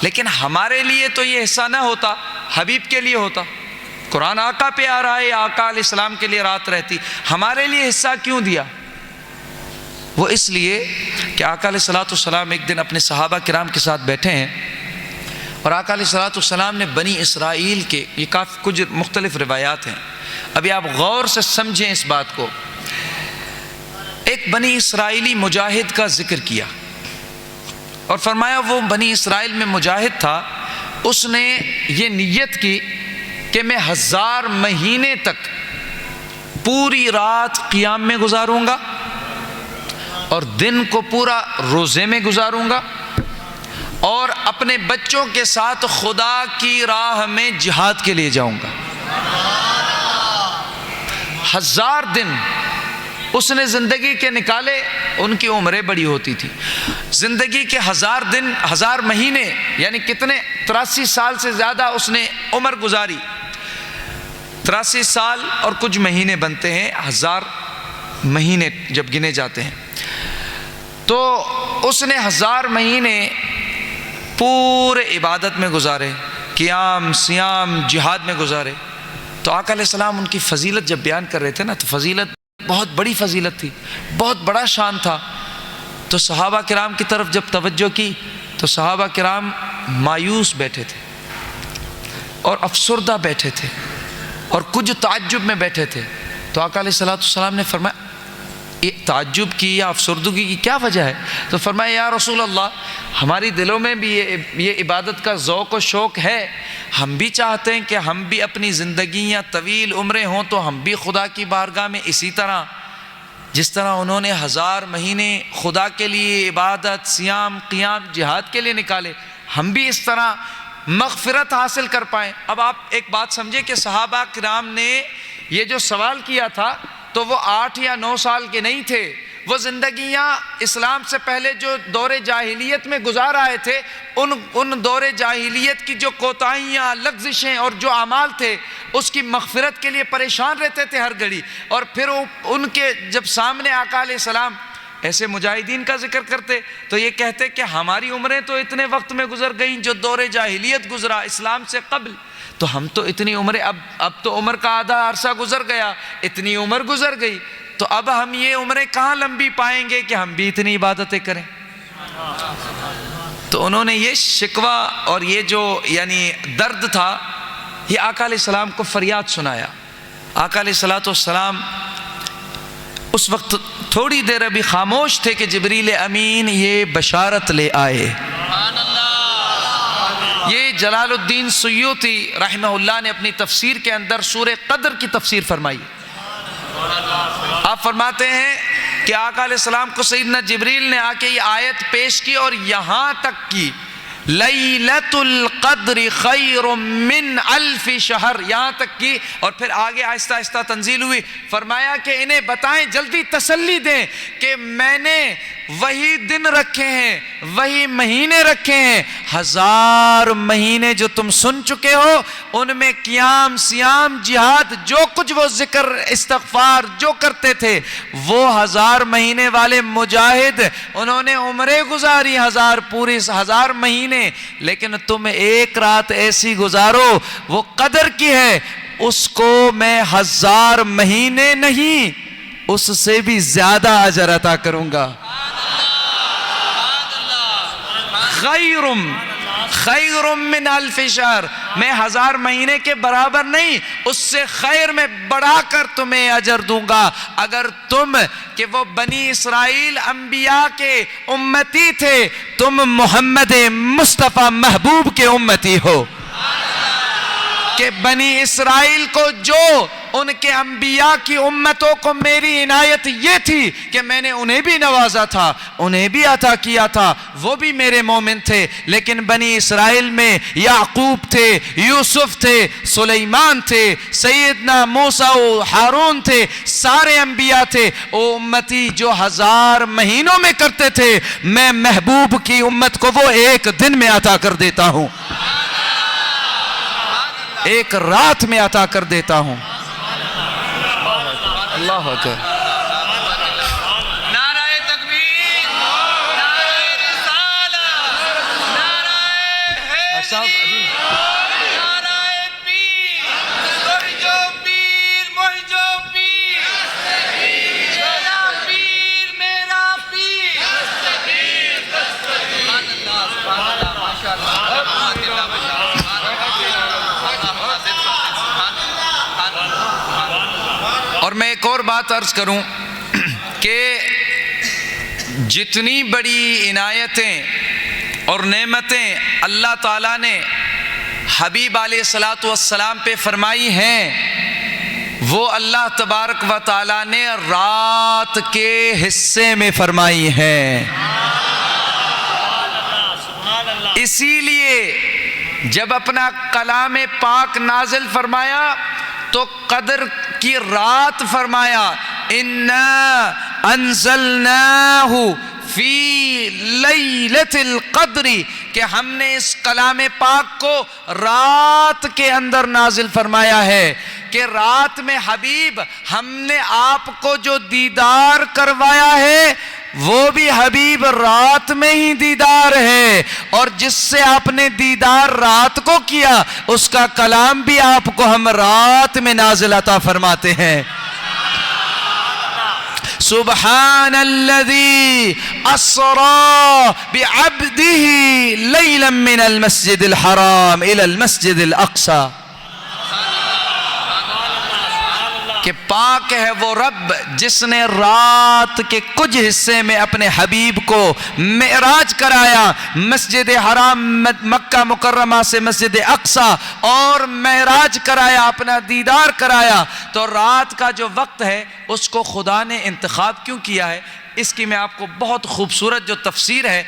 لیکن ہمارے لیے تو یہ حصہ نہ ہوتا، حبیب کے لیے ہوتا۔ قرآن آقا پہ آ رہا ہے، آقا علیہ السلام کے لیے رات رہتی، ہمارے لیے حصہ کیوں دیا؟ وہ اس لیے کہ آقا علیہ السلام ایک دن اپنے صحابہ کرام کے ساتھ بیٹھے ہیں، اور آقا علیہ السلام نے بنی اسرائیل کے، یہ کافی کچھ مختلف روایات ہیں، ابھی آپ غور سے سمجھیں اس بات کو، ایک بنی اسرائیلی مجاہد کا ذکر کیا اور فرمایا وہ بنی اسرائیل میں مجاہد تھا، اس نے یہ نیت کی کہ میں 1000 مہینے تک پوری رات قیام میں گزاروں گا اور دن کو پورا روزے میں گزاروں گا، اور اپنے بچوں کے ساتھ خدا کی راہ میں جہاد کے لیے جاؤں گا۔ 1000 دن اس نے زندگی کے نکالے، ان کی عمریں بڑی ہوتی تھی، زندگی کے 1000 دن، 1000 مہینے، یعنی کتنے، 83 سال سے زیادہ اس نے عمر گزاری۔ 83 سال اور کچھ مہینے بنتے ہیں 1000 مہینے جب گنے جاتے ہیں، تو اس نے 1000 مہینے پورے عبادت میں گزارے، قیام، سیام، جہاد میں گزارے۔ تو آقا علیہ السلام ان کی فضیلت جب بیان کر رہے تھے نا، تو فضیلت بہت بڑی فضیلت تھی، بہت بڑا شان تھا۔ تو صحابہ کرام کی طرف جب توجہ کی تو صحابہ کرام مایوس بیٹھے تھے اور افسردہ بیٹھے تھے اور کچھ تعجب میں بیٹھے تھے۔ تو آقا علیہ السلام نے فرمایا تعجب کی یا افسردگی کی کیا وجہ ہے؟ تو فرمایا یا رسول اللہ، ہماری دلوں میں بھی یہ عبادت کا ذوق و شوق ہے، ہم بھی چاہتے ہیں کہ ہم بھی اپنی زندگیاں طویل عمریں ہوں تو ہم بھی خدا کی بارگاہ میں اسی طرح جس طرح انہوں نے 1000 مہینے خدا کے لیے عبادت، سیام، قیام، جہاد کے لیے نکالے، ہم بھی اس طرح مغفرت حاصل کر پائیں۔ اب آپ ایک بات سمجھیں کہ صحابہ کرام نے یہ جو سوال کیا تھا تو وہ 8 یا 9 سال کے نہیں تھے، وہ زندگیاں اسلام سے پہلے جو دور جاہلیت میں گزار آئے تھے، ان دور جاہلیت کی جو کوتاہیاں، لغزشیں اور جو اعمال تھے، اس کی مغفرت کے لیے پریشان رہتے تھے ہر گھڑی. اور پھر ان کے جب سامنے آقا علیہ السلام ایسے مجاہدین کا ذکر کرتے تو یہ کہتے کہ ہماری عمریں تو اتنے وقت میں گزر گئیں جو دور جاہلیت گزرا اسلام سے قبل، تو ہم تو اتنی عمریں، اب تو عمر کا آدھا عرصہ گزر گیا، اتنی عمر گزر گئی، تو اب ہم یہ عمریں کہاں لمبی پائیں گے کہ ہم بھی اتنی عبادتیں کریں. تو انہوں نے یہ شکوہ اور یہ جو یعنی درد تھا، یہ آقا علیہ السلام کو فریاد سنایا. آقا علیہ السلام اس وقت تھوڑی دیر ابھی خاموش تھے کہ جبریل امین یہ بشارت لے آئے. یہ جلال الدین سیوطی رحمہ اللہ نے اپنی تفسیر کے اندر سورہ قدر کی تفسیر فرمائی. آپ فرماتے ہیں کہ آقا علیہ السلام کو سیدنا جبریل نے آ کے یہ آیت پیش کی اور یہاں تک کی لیلۃ القدر خیر من الف شہر، یہاں تک کی، اور پھر آگے آہستہ آہستہ تنزیل ہوئی. فرمایا کہ انہیں بتائیں، جلدی تسلی دیں کہ میں نے وہی دن رکھے ہیں، وہی مہینے رکھے ہیں. 1000 مہینے جو تم سن چکے ہو ان میں قیام، سیام، جہاد، جو کچھ وہ ذکر، استغفار جو کرتے تھے، وہ 1000 مہینے والے مجاہد انہوں نے عمریں گزاری 1000 پوری 1000 مہینے. لیکن تم ایک رات ایسی گزارو وہ قدر کی ہے، اس کو میں 1000 مہینے نہیں اس سے بھی زیادہ اجر عطا کروں گا. خیر من الف شہر، میں 1000 مہینے کے برابر نہیں، اس سے خیر میں بڑھا کر تمہیں اجر دوں گا اگر تم، کہ وہ بنی اسرائیل انبیاء کے امتی تھے، تم محمد مصطفیٰ محبوب کے امتی ہو. کہ بنی اسرائیل کو جو ان کے انبیاء کی امتوں کو میری عنایت یہ تھی کہ میں نے انہیں بھی نوازا تھا، انہیں بھی عطا کیا تھا، وہ بھی میرے مومن تھے. لیکن بنی اسرائیل میں یعقوب تھے، یوسف تھے، سلیمان تھے، سیدنا موسیٰ و ہارون تھے، سارے انبیاء تھے. وہ امتی جو 1000 مہینوں میں کرتے تھے، میں محبوب کی امت کو وہ ایک دن میں عطا کر دیتا ہوں، ایک رات میں عطا کر دیتا ہوں. اللہ اکبر. نعرہ تکبیر، نعرہ رسالت، نعرہ حیدری، نعرہ پیر، محجو پیر، محجو پیر، میرا پیر، میرا پیر. سبحان اللہ، سبحان اللہ، ماشاءاللہ. اور میں ایک اور بات عرض کروں کہ جتنی بڑی عنایتیں اور نعمتیں اللہ تعالیٰ نے حبیب علیہ السلام پہ فرمائی ہیں، وہ اللہ تبارک و تعالیٰ نے رات کے حصے میں فرمائی ہیں. اسی لیے جب اپنا کلام پاک نازل فرمایا تو قدر کی رات فرمایا، اِنَّا أَنزَلْنَاهُ فِي لَيْلَةِ الْقَدْرِ، کہ ہم نے اس کلام پاک کو رات کے اندر نازل فرمایا ہے. کہ رات میں حبیب ہم نے آپ کو جو دیدار کروایا ہے وہ بھی حبیب رات میں ہی دیدار ہے، اور جس سے آپ نے دیدار رات کو کیا اس کا کلام بھی آپ کو ہم رات میں نازل عطا فرماتے ہیں. سبحان الذي اسرى بعبده ليلا من المسجد الحرام الى المسجد الاقصى. کہ پاک ہے وہ رب جس نے رات کے کچھ حصے میں اپنے حبیب کو معراج کرایا، مسجد حرام مکہ مکرمہ سے مسجد اقصی، اور معراج کرایا، اپنا دیدار کرایا. تو رات کا جو وقت ہے اس کو خدا نے انتخاب کیوں کیا ہے، اس کی میں آپ کو بہت خوبصورت جو تفسیر ہے،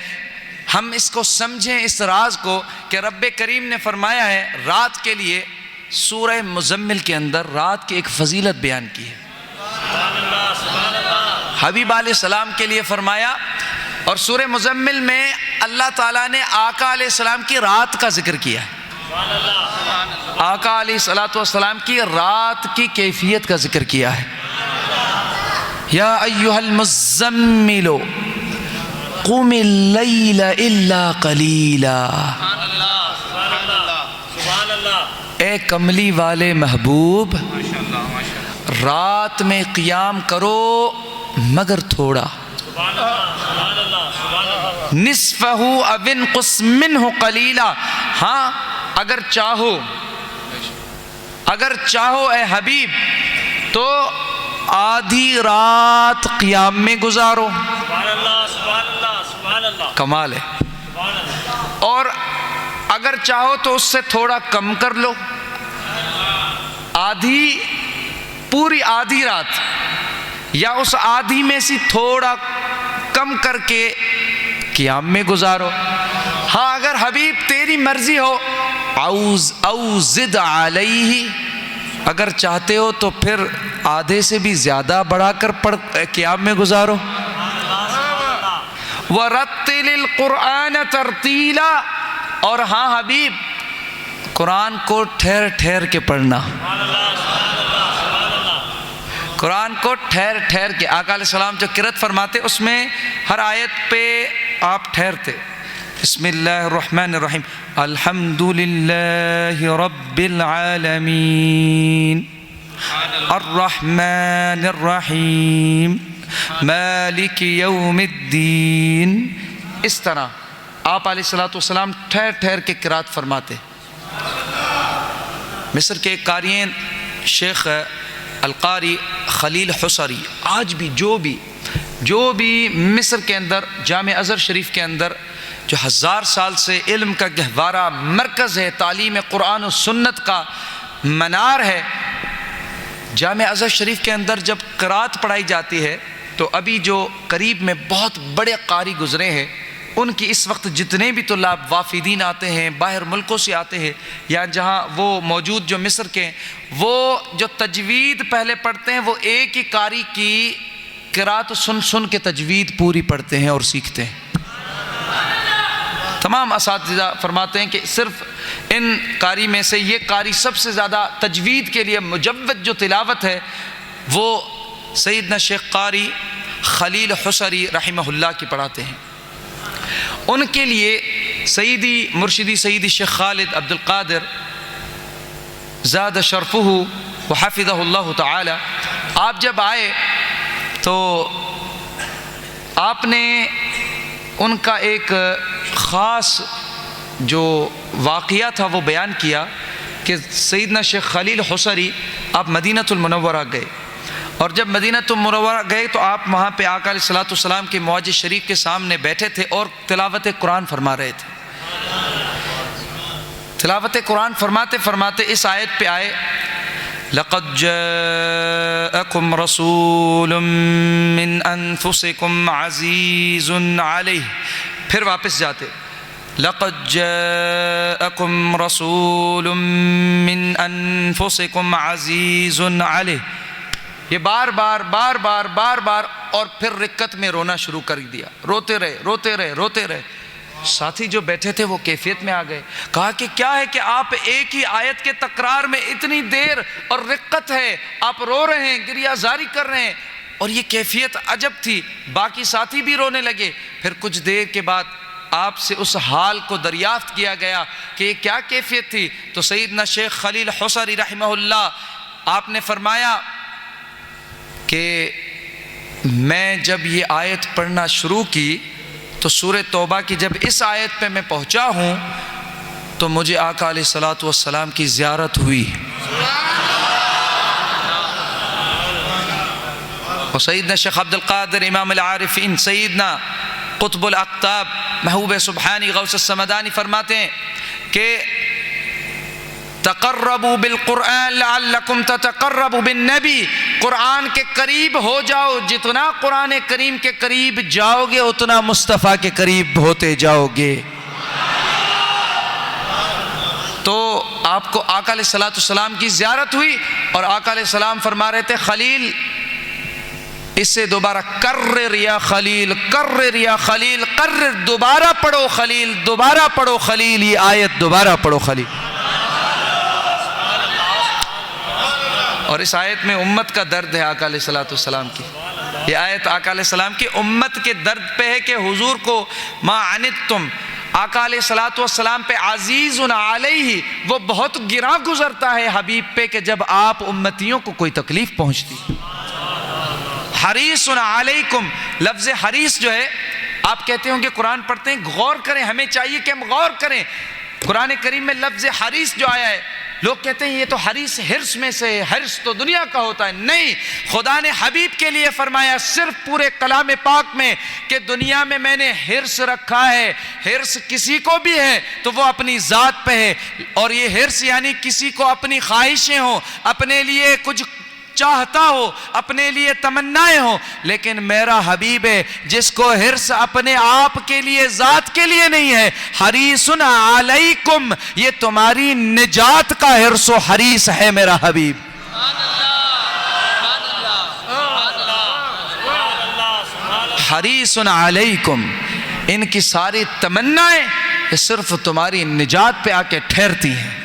ہم اس کو سمجھیں اس راز کو کہ رب کریم نے فرمایا ہے رات کے لیے سورہ مزمل کے اندر رات کی ایک فضیلت بیان کی ہے. حبیب علیہ السلام کے لیے فرمایا. اور سورہ مزمل میں اللہ تعالیٰ نے آقا علیہ السلام کی رات کا ذکر کیا ہے. آقا علیہ السلام کی رات کی کیفیت کا ذکر کیا ہے. یا ایھا المزمل قم اللیل الا قلیلا. اے کملی والے محبوب، رات میں قیام کرو مگر تھوڑا. نصفہ او انقص منہ قلیلا. ہاں اگر چاہو اے حبیب تو آدھی رات قیام میں گزارو. کمال ہے. اور اگر چاہو تو اس سے تھوڑا کم کر لو. پوری آدھی رات یا اس آدھی میں سے تھوڑا کم کر کے قیام میں گزارو. ہاں اگر حبیب تیری مرضی ہو او زد علیہ، اگر چاہتے ہو تو پھر آدھے سے بھی زیادہ بڑھا کر قیام میں گزارو. وَرَتِّلِ الْقُرْآنَ تَرْتِيلًا. اور ہاں حبیب قرآن کو ٹھہر ٹھہر کے پڑھنا. قرآن کو ٹھہر ٹھہر کے. آقا علیہ السلام جو قرأت فرماتے اس میں ہر آیت پہ آپ ٹھہرتے. بسم اللہ الرحمن الرحیم. الحمد للہ رب العالمین الرحمن الرحیم مالک یوم الدین. اس طرح آپ علیہ السلام ٹھہر ٹھہر کے قرأت فرماتے. مصر کے ایک قاری ہیں شیخ القاری خلیل حصری، آج بھی جو بھی مصر کے اندر جامع ازہر شریف کے اندر جو 1000 سال سے علم کا گہوارہ مرکز ہے، تعلیم قرآن و سنت کا منار ہے، جامع ازہر شریف کے اندر جب قرأت پڑھائی جاتی ہے تو ابھی جو قریب میں بہت بڑے قاری گزرے ہیں ان کی اس وقت جتنے بھی طلاب وافدین آتے ہیں، باہر ملکوں سے آتے ہیں یا جہاں وہ موجود جو مصر کے، وہ جو تجوید پہلے پڑھتے ہیں وہ ایک ہی قاری کی قرأت سن کے تجوید پوری پڑھتے ہیں اور سیکھتے ہیں. تمام اساتذہ فرماتے ہیں کہ صرف ان قاری میں سے یہ قاری سب سے زیادہ تجوید کے لیے مجود جو تلاوت ہے وہ سیدنا شیخ قاری خلیل حصری رحمہ اللہ کی پڑھاتے ہیں. ان کے لیے سیدی مرشدی سیدی شیخ خالد عبد القادر زاد شرفہ وحفظہ اللہ تعالی، آپ جب آئے تو آپ نے ان کا ایک خاص جو واقعہ تھا وہ بیان کیا کہ سیدنا شیخ خلیل حصری آپ مدینہ المنورہ گئے، اور جب مدینہ المنورہ گئے تو آپ وہاں پہ آقا علیہ السلام کے معجز شریف کے سامنے بیٹھے تھے اور تلاوت قرآن فرما رہے تھے. تلاوت قرآن فرماتے فرماتے اس آیت پہ آئے لَقَدْ جَاءَكُمْ رَسُولٌ مِّنْ أَنفُسِكُمْ عَزِيزٌ عَلَيْهِ، پھر واپس جاتے لَقَدْ جَاءَكُمْ رَسُولٌ مِّنْ أَنفُسِكُمْ عَزِيزٌ عَلَيْهِ. یہ بار بار اور پھر رکعت میں رونا شروع کر دیا. روتے رہے. ساتھی جو بیٹھے تھے وہ کیفیت میں آ گئے. کہا کہ کیا ہے کہ آپ ایک ہی آیت کے تکرار میں اتنی دیر اور رکعت ہے آپ رو رہے ہیں، گریہ زاری کر رہے ہیں، اور یہ کیفیت عجب تھی. باقی ساتھی بھی رونے لگے. پھر کچھ دیر کے بعد آپ سے اس حال کو دریافت کیا گیا کہ یہ کیا کیفیت تھی. تو سیدنا شیخ خلیل حصری رحمہ اللہ آپ نے فرمایا کہ میں جب یہ آیت پڑھنا شروع کی تو سورہ توبہ کی جب اس آیت پہ میں پہنچا ہوں تو مجھے آقا علیہ السلام کی زیارت ہوئی. اور سیدنا شیخ عبد القادر امام العارفین سیدنا قطب الاقطاب محبوب سبحانی غوث السمدانی فرماتے ہیں کہ تقربوا بالقرآن لعلکم تتقربوا بالنبی، قرآن کے قریب ہو جاؤ، جتنا قرآن کریم کے قریب جاؤ گے اتنا مصطفیٰ کے قریب ہوتے جاؤ گے. تو آپ کو آقا علیہ السلام کی زیارت ہوئی اور آقا علیہ السلام فرما رہے تھے خلیل اسے دوبارہ کرر یا خلیل، کرر یا خلیل، کرر، دوبارہ پڑھو خلیل، دوبارہ پڑھو خلیل، یہ آیت دوبارہ پڑھو خلیل۔ اور اس آیت میں امت کا درد ہے آقا علیہ السلام کی، یہ آیت آقا علیہ السلام کی امت کے درد پہ ہے کہ حضور کو ما عنتم، آقا علیہ السلام پہ عزیز علیہ، وہ بہت گراں گزرتا ہے حبیب پہ کہ جب آپ امتیوں کو کوئی تکلیف پہنچتی۔ حریص علیکم، لفظ حریص جو ہے، آپ کہتے ہوں کہ قرآن پڑھتے ہیں غور کریں، ہمیں چاہیے کہ ہم غور کریں۔ قرآن کریم میں لفظ حریص جو آیا ہے، لوگ کہتے ہیں یہ تو حریص حرص میں سے، حرص تو دنیا کا ہوتا ہے، نہیں، خدا نے حبیب کے لیے فرمایا صرف پورے کلام پاک میں کہ دنیا میں نے حرص رکھا ہے۔ حرص کسی کو بھی ہے تو وہ اپنی ذات پہ ہے، اور یہ حرص یعنی کسی کو اپنی خواہشیں ہوں، اپنے لیے کچھ چاہتا ہو، اپنے لیے تمنائیں ہوں، لیکن میرا حبیب ہے جس کو حرص اپنے آپ کے لیے، ذات کے لیے نہیں ہے۔ حریص علیکم، یہ تمہاری نجات کا حرص و حریص ہے میرا حبیب۔ حریص علیکم، ان کی ساری تمنائیں یہ صرف تمہاری نجات پہ آ کے ٹھہرتی ہیں،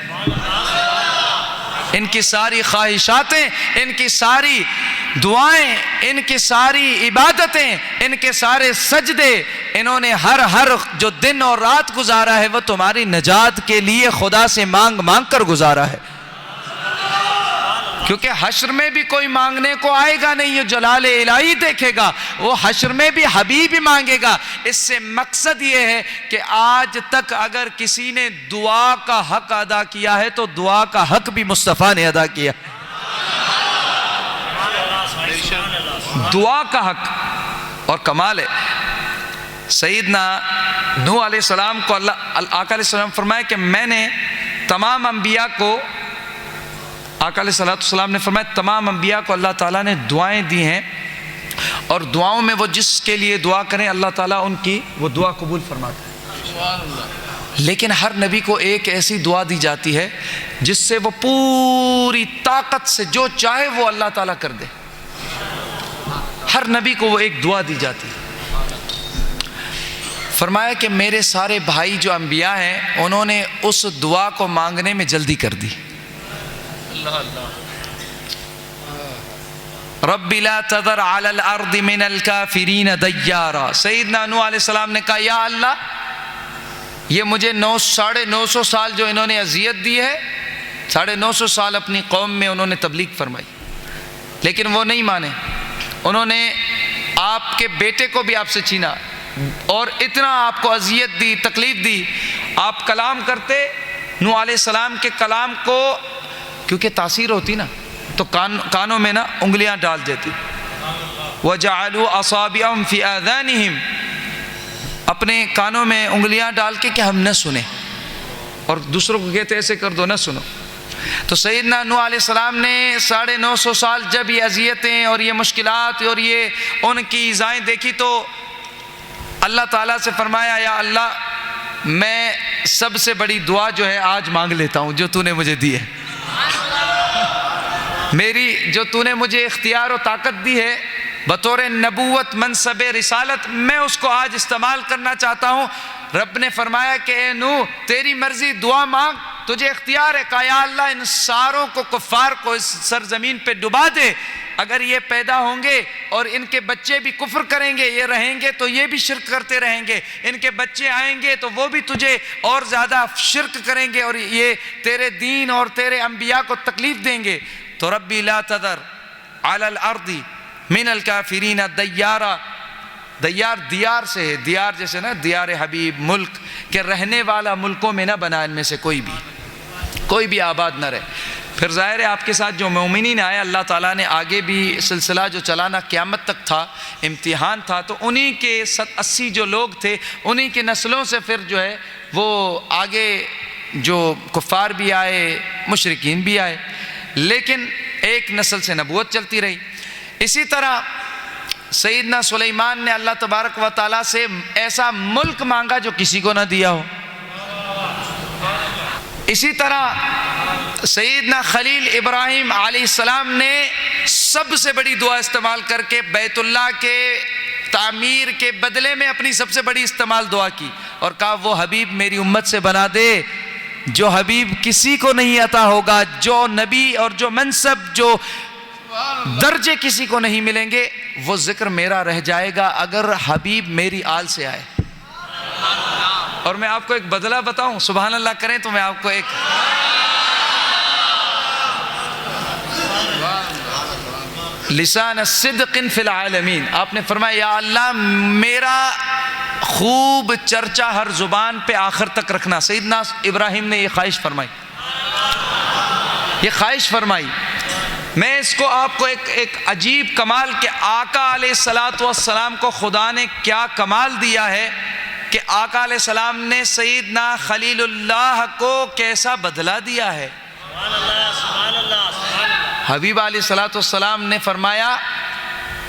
ان کی ساری خواہشاتیں، ان کی ساری دعائیں، ان کی ساری عبادتیں، ان کے سارے سجدے، انہوں نے ہر جو دن اور رات گزارا ہے وہ تمہاری نجات کے لیے خدا سے مانگ مانگ کر گزارا ہے۔ کیونکہ حشر میں بھی کوئی مانگنے کو آئے گا نہیں، یہ جلال الہی دیکھے گا، وہ حشر میں بھی حبیب ہی مانگے گا۔ اس سے مقصد یہ ہے کہ آج تک اگر کسی نے دعا کا حق ادا کیا ہے تو دعا کا حق بھی مصطفیٰ نے ادا کیا، دعا کا حق۔ اور کمال ہے، سیدنا نوح علیہ السلام کو آقا علیہ السلام فرمایا کہ میں نے تمام انبیاء کو، آقا علیہ السلام نے فرمایا تمام انبیاء کو اللہ تعالیٰ نے دعائیں دی ہیں، اور دعاؤں میں وہ جس کے لیے دعا کریں اللہ تعالیٰ ان کی وہ دعا قبول فرماتا ہے۔ لیکن ہر نبی کو ایک ایسی دعا دی جاتی ہے جس سے وہ پوری طاقت سے جو چاہے وہ اللہ تعالیٰ کر دے۔ ہر نبی کو وہ ایک دعا دی جاتی ہے۔ فرمایا کہ میرے سارے بھائی جو انبیاء ہیں انہوں نے اس دعا کو مانگنے میں جلدی کر دی۔ رب لا تذر علی الارض من الکافرین دیارا، سیدنا نوح علیہ السلام نے کہا یا اللہ یہ مجھے 950 سال جو انہوں نے اذیت دی ہے، 950 سال اپنی قوم میں انہوں نے تبلیغ فرمائی، لیکن وہ نہیں مانے، انہوں نے آپ کے بیٹے کو بھی آپ سے چھینا اور اتنا آپ کو اذیت دی، تکلیف دی۔ آپ کلام کرتے، نوح علیہ السلام کے کلام کو کیونکہ تاثیر ہوتی نا تو کانوں میں نا انگلیاں ڈال دیتی، وَجَعَلُوا أَصَابِعَهُمْ فِي آذَانِهِمْ، اپنے کانوں میں انگلیاں ڈال کے کہ ہم نہ سنیں، اور دوسروں کو کہتے ایسے کر دو نہ سنو۔ تو سیدنا نوح علیہ السلام نے 950 سال جب یہ اذیتیں اور یہ مشکلات اور یہ ان کی ایذائیں دیکھی تو اللہ تعالیٰ سے فرمایا یا اللہ میں سب سے بڑی دعا جو ہے آج مانگ لیتا ہوں جو تو نے مجھے دی ہے، میری جو تو نے مجھے اختیار و طاقت دی ہے بطور نبوت، منصب رسالت، میں اس کو آج استعمال کرنا چاہتا ہوں۔ رب نے فرمایا کہ اے نوح تیری مرضی، دعا مانگ، تجھے اختیار ہے۔ کہا یا اللہ ان ساروں کو، کفار کو اس سرزمین پہ ڈبا دے، اگر یہ پیدا ہوں گے اور ان کے بچے بھی کفر کریں گے، یہ رہیں گے تو یہ بھی شرک کرتے رہیں گے، ان کے بچے آئیں گے تو وہ بھی تجھے اور زیادہ شرک کریں گے اور یہ تیرے دین اور تیرے انبیاء کو تکلیف دیں گے۔ تو ربی لا تذر علی الارض من الکافرین دیارا، دیار دیار سے ہے، دیار جیسے نا دیار حبیب، ملک کہ رہنے والا ملکوں میں نہ بنا، ان میں سے کوئی بھی آباد نہ رہے۔ پھر ظاہر ہے آپ کے ساتھ جو مومنین آئے، اللہ تعالیٰ نے آگے بھی سلسلہ جو چلانا قیامت تک تھا، امتحان تھا، تو انہی کے 80 جو لوگ تھے انہی کے نسلوں سے پھر جو ہے وہ آگے جو کفار بھی آئے، مشرکین بھی آئے، لیکن ایک نسل سے نبوت چلتی رہی۔ اسی طرح سیدنا سلیمان نے اللہ تبارک و تعالیٰ سے ایسا ملک مانگا جو کسی کو نہ دیا ہو۔ اسی طرح سیدنا خلیل ابراہیم علیہ السلام نے سب سے بڑی دعا استعمال کر کے بیت اللہ کے تعمیر کے بدلے میں اپنی سب سے بڑی استعمال دعا کی اور کہا وہ حبیب میری امت سے بنا دے جو حبیب کسی کو نہیں عطا ہوگا، جو نبی اور جو منصب جو درجے کسی کو نہیں ملیں گے، وہ ذکر میرا رہ جائے گا اگر حبیب میری آل سے آئے۔ اور میں آپ کو ایک بدلہ بتاؤں، سبحان اللہ کریں تو میں آپ کو ایک لسان الصدق فی العالمین، آپ نے فرمایا یا اللہ میرا خوب چرچہ ہر زبان پہ آخر تک رکھنا۔ سیدنا ابراہیم نے یہ خواہش فرمائی، میں اس کو آپ کو ایک عجیب کمال کہ آقا علیہ السلام کو خدا نے کیا کمال دیا ہے کہ آقا علیہ السلام نے سیدنا خلیل اللہ کو کیسا بدلہ دیا ہے۔ حبیب علیہ السلام نے فرمایا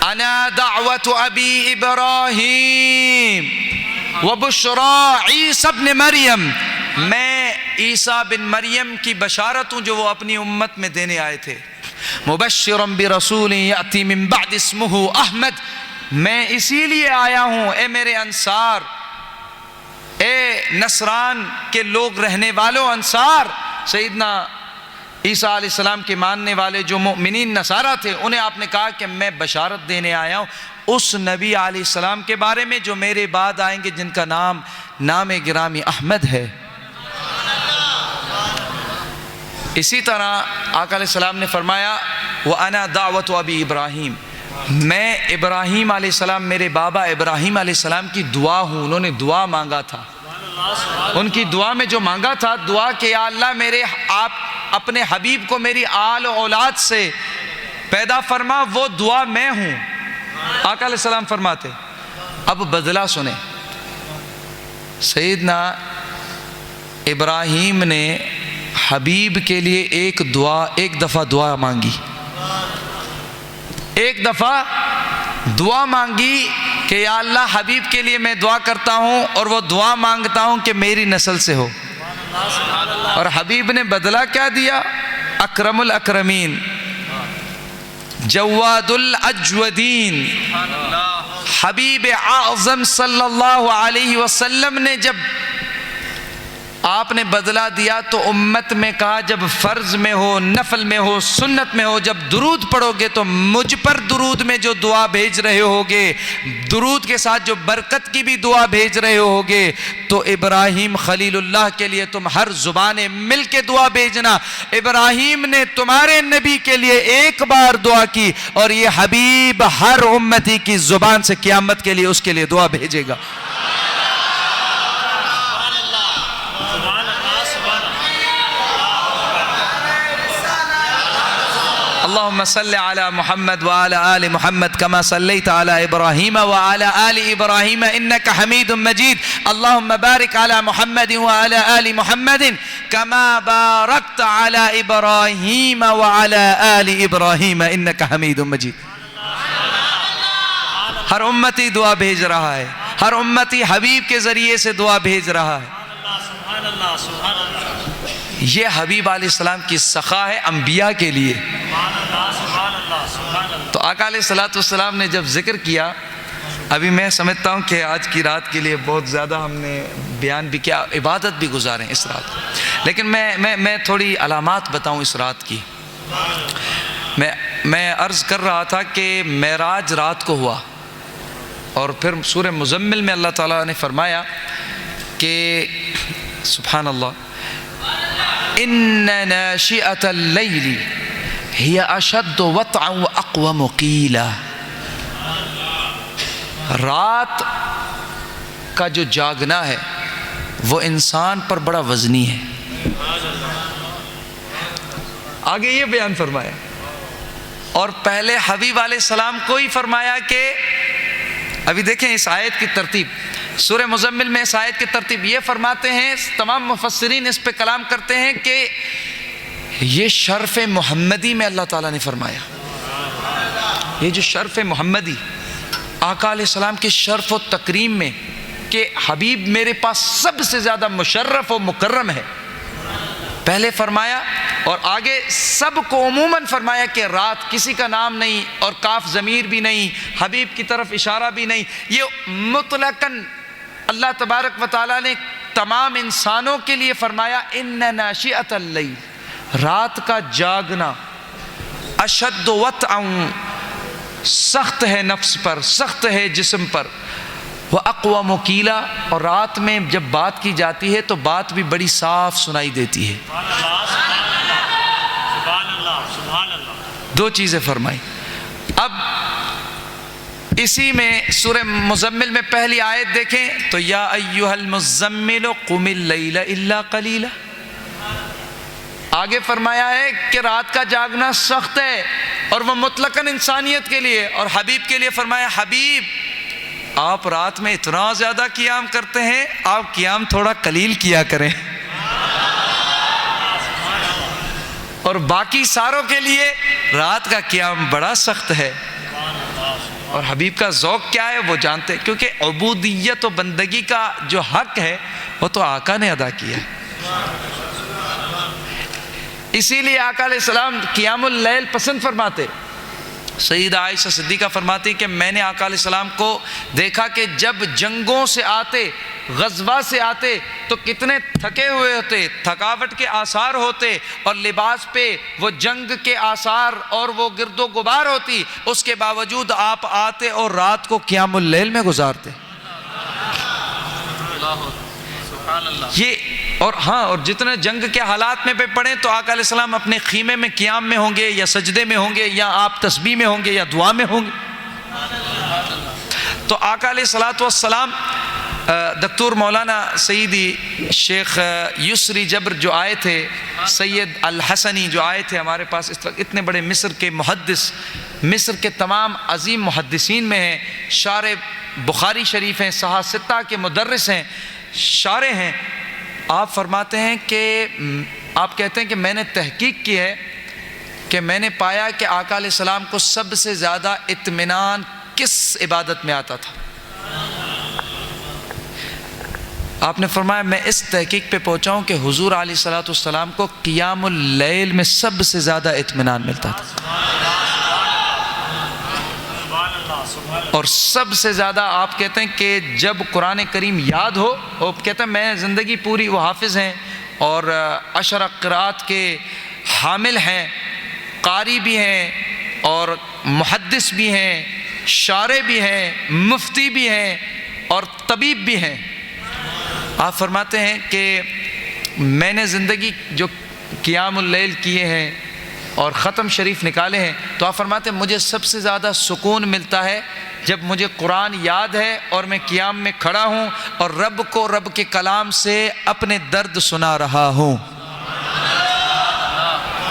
انا دعوت ابی ابراہیم وبشرا عیسی ابن مریم، میں عیسیٰ بن مریم کی بشارت ہوں جو وہ اپنی امت میں دینے آئے تھے۔ مبشرا برسول یأتی من بعد اسمہ احمد، میں اسی لیے آیا ہوں اے میرے انصار، اے نصران کے لوگ رہنے والوں انصار، سیدنا عیسیٰ علیہ السلام کے ماننے والے جو مؤمنین نصارہ تھے انہیں آپ نے کہا کہ میں بشارت دینے آیا ہوں اس نبی علیہ السلام کے بارے میں جو میرے بعد آئیں گے، جن کا نام گرامی احمد ہے۔ اسی طرح آقا علیہ السلام نے فرمایا وَأَنَا دَعْوَةُ أَبِي إِبْرَاهِيمَ، میں ابراہیم علیہ السلام میرے بابا ابراہیم علیہ السلام کی دعا ہوں۔ انہوں نے دعا مانگا تھا، ان کی دعا میں جو مانگا تھا دعا کہ یا اللہ آپ اپنے حبیب کو میری آل و اولاد سے پیدا فرما، وہ دعا میں ہوں۔ آقا علیہ السلام فرماتے اب بدلہ سنیں، سیدنا ابراہیم نے حبیب کے لیے ایک دفعہ دعا مانگی، ایک دفعہ دعا مانگی کہ یا اللہ حبیب کے لیے میں دعا کرتا ہوں اور وہ دعا مانگتا ہوں کہ میری نسل سے ہو، اور حبیب نے بدلہ کیا دیا؟ اکرم الاکرمین، جواد الاجودین۔ حبیب اعظم صلی اللہ علیہ وسلم نے جب آپ نے بدلہ دیا تو امت میں کہا جب فرض میں ہو، نفل میں ہو، سنت میں ہو، جب درود پڑھو گے تو مجھ پر درود میں جو دعا بھیج رہے ہوگے، درود کے ساتھ جو برکت کی بھی دعا بھیج رہے ہوگے، تو ابراہیم خلیل اللہ کے لیے تم ہر زبانیں مل کے دعا بھیجنا۔ ابراہیم نے تمہارے نبی کے لیے ایک بار دعا کی اور یہ حبیب ہر امتی کی زبان سے قیامت کے لیے اس کے لیے دعا بھیجے گا۔ اللہم صلی علی محمد وعلی آل محمد کما صلیت علی ابراہیم وعلی آل ابراہیم انک حمید مجید۔ اللہم بارک علی محمد وعلی آل محمد کما بارکت علی ابراہیم وعلی آل ابراہیم انک حمید مجید۔ ہر امتی دعا بھیج رہا ہے، ہر امتی حبیب کے ذریعے سے دعا بھیج رہا ہے۔ یہ حبیب علیہ السلام کی سخا ہے انبیاء کے لیے۔ تو آقا علیہ السلام نے جب ذکر کیا، ابھی میں سمجھتا ہوں کہ آج کی رات کے لیے بہت زیادہ ہم نے بیان بھی کیا، عبادت بھی گزاریں اس رات کو، لیکن میں تھوڑی علامات بتاؤں اس رات کی۔ میں عرض کر رہا تھا کہ معراج رات کو ہوا، اور پھر سورہ مزمل میں اللہ تعالیٰ نے فرمایا کہ سبحان اللہ ان ناشئۃ اللیل ہی اشد وطئا واقوم قیلا، رات کا جو جاگنا ہے وہ انسان پر بڑا وزنی ہے۔ آگے یہ بیان فرمایا، اور پہلے حبیب علیہ السلام کو ہی فرمایا کہ ابھی دیکھیں اس آیت کی ترتیب، سورہ مزمل میں اس آیت کی ترتیب یہ فرماتے ہیں، تمام مفسرین اس پہ کلام کرتے ہیں کہ یہ شرف محمدی میں اللہ تعالیٰ نے فرمایا، یہ جو شرف محمدی آقا علیہ السلام کی شرف و تکریم میں کہ حبیب میرے پاس سب سے زیادہ مشرف و مکرم ہے، پہلے فرمایا اور آگے سب کو عموماً فرمایا کہ رات کسی کا نام نہیں، اور کاف ضمیر بھی نہیں، حبیب کی طرف اشارہ بھی نہیں، یہ مطلقاً اللہ تبارک و تعالیٰ نے تمام انسانوں کے لیے فرمایا ان ناشئۃ اللیل، رات کا جاگنا اشد وطئا، سخت ہے نفس پر، سخت ہے جسم پر، وَأَقْوَمُ قِيلًا، اور رات میں جب بات کی جاتی ہے تو بات بھی بڑی صاف سنائی دیتی ہے۔ دو چیزیں فرمائی۔ اب اسی میں سورہ مزمل میں پہلی آیت دیکھیں تو یا ایھا المزمل قم اللیل الا قلیلا، آگے فرمایا ہے کہ رات کا جاگنا سخت ہے اور وہ مطلقاً انسانیت کے لیے، اور حبیب کے لیے فرمایا حبیب آپ رات میں اتنا زیادہ قیام کرتے ہیں، آپ قیام تھوڑا قلیل کیا کریں، اور باقی ساروں کے لیے رات کا قیام بڑا سخت ہے۔ اور حبیب کا ذوق کیا ہے وہ جانتے ہیں، کیونکہ عبودیت و بندگی کا جو حق ہے وہ تو آقا نے ادا کیا ہے، اسی لیے آقا علیہ السلام قیام اللیل پسند فرماتے۔ سیدہ عائشہ صدیقہ فرماتی کہ میں نے آقا علیہ السلام کو دیکھا کہ جب جنگوں سے آتے، غزوہ سے آتے تو کتنے تھکے ہوئے ہوتے، تھکاوٹ کے آثار ہوتے، اور لباس پہ وہ جنگ کے آثار اور وہ گرد و غبار ہوتی، اس کے باوجود آپ آتے اور رات کو قیام اللیل میں گزارتے۔ یہ اور ہاں، اور جتنے جنگ کے حالات میں پہ پڑھیں تو آقا علیہ السلام اپنے خیمے میں قیام میں ہوں گے یا سجدے میں ہوں گے، یا آپ تسبیح میں ہوں گے یا دعا میں ہوں گے۔ تو آقا علیہ السلام دکتور مولانا سیدی شیخ یسری جبر جو آئے تھے، سید الحسنی جو آئے تھے ہمارے پاس اس وقت، اتنے بڑے مصر کے محدث، مصر کے تمام عظیم محدثین میں ہیں، شارح بخاری شریف ہیں، صحاح ستہ کے مدرس ہیں، شارح ہیں۔ آپ فرماتے ہیں کہ آپ کہتے ہیں کہ میں نے تحقیق کی ہے کہ میں نے پایا کہ آقا علیہ السلام کو سب سے زیادہ اطمینان کس عبادت میں آتا تھا۔ آپ نے فرمایا میں اس تحقیق پہ پہنچا ہوں کہ حضور علیہ السلام کو قیام اللیل میں سب سے زیادہ اطمینان ملتا تھا، اور سب سے زیادہ آپ کہتے ہیں کہ جب قرآن کریم یاد ہو، وہ کہتے ہیں میں زندگی پوری، وہ حافظ ہیں اور 10 قرات کے حامل ہیں، قاری بھی ہیں اور محدث بھی ہیں، شارح بھی ہیں، مفتی بھی ہیں اور طبیب بھی ہیں۔ آپ فرماتے ہیں کہ میں نے زندگی جو قیام اللیل کیے ہیں اور ختم شریف نکالے ہیں، تو آپ فرماتے ہیں مجھے سب سے زیادہ سکون ملتا ہے جب مجھے قرآن یاد ہے اور میں قیام میں کھڑا ہوں اور رب کو رب کے کلام سے اپنے درد سنا رہا ہوں۔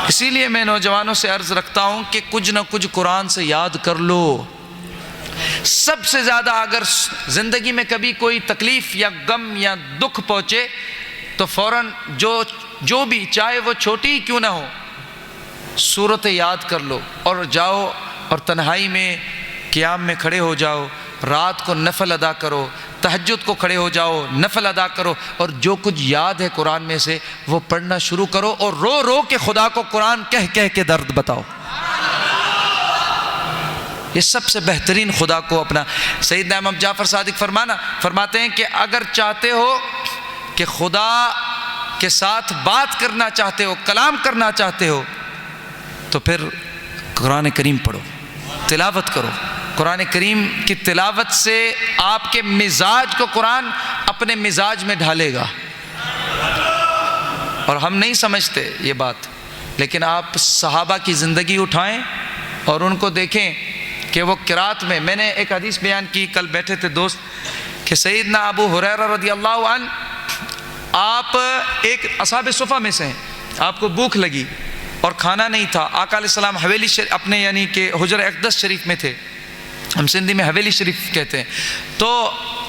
اسی لیے میں نوجوانوں سے عرض رکھتا ہوں کہ کچھ نہ کچھ قرآن سے یاد کر لو۔ سب سے زیادہ اگر زندگی میں کبھی کوئی تکلیف یا غم یا دکھ پہنچے تو فوراً جو بھی چاہے وہ چھوٹی ہی کیوں نہ ہو، سورت یاد کر لو اور جاؤ اور تنہائی میں قیام میں کھڑے ہو جاؤ، رات کو نفل ادا کرو، تہجد کو کھڑے ہو جاؤ، نفل ادا کرو، اور جو کچھ یاد ہے قرآن میں سے وہ پڑھنا شروع کرو، اور رو رو کے خدا کو قرآن کہہ کہہ کے درد بتاؤ۔ یہ سب سے بہترین خدا کو اپنا۔ سیدنا امام جعفر صادق فرماتے ہیں کہ اگر چاہتے ہو کہ خدا کے ساتھ بات کرنا چاہتے ہو، کلام کرنا چاہتے ہو، تو پھر قرآن کریم پڑھو، تلاوت کرو۔ قرآن کریم کی تلاوت سے آپ کے مزاج کو قرآن اپنے مزاج میں ڈھالے گا، اور ہم نہیں سمجھتے یہ بات، لیکن آپ صحابہ کی زندگی اٹھائیں اور ان کو دیکھیں کہ وہ قرات میں نے ایک حدیث بیان کی، کل بیٹھے تھے دوست، کہ سیدنا ابو ہریرہ رضی اللہ عنہ، آپ ایک اصحاب صفہ میں سے ہیں، آپ کو بھوک لگی اور کھانا نہیں تھا، آقا علیہ السلام حویلی اپنے یعنی کہ حجر اقدس شریف میں تھے، ہم سندھی میں حویلی شریف کہتے ہیں، تو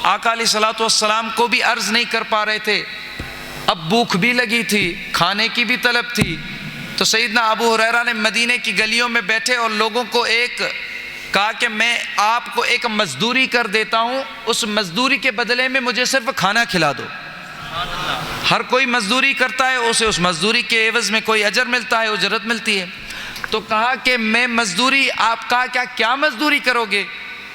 آقا علیہ السلام کو بھی عرض نہیں کر پا رہے تھے، اب بھوک بھی لگی تھی، کھانے کی بھی طلب تھی، تو سیدنا ابو ہریرہ نے مدینے کی گلیوں میں بیٹھے اور لوگوں کو کہا کہ میں آپ کو ایک مزدوری کر دیتا ہوں، اس مزدوری کے بدلے میں مجھے صرف کھانا کھلا دو۔ ہر کوئی مزدوری کرتا ہے، اسے اس مزدوری کے عوض میں کوئی اجر ملتا ہے، اجرت ملتی ہے۔ تو کہا کہ میں مزدوری، آپ کہا کیا مزدوری کرو گے؟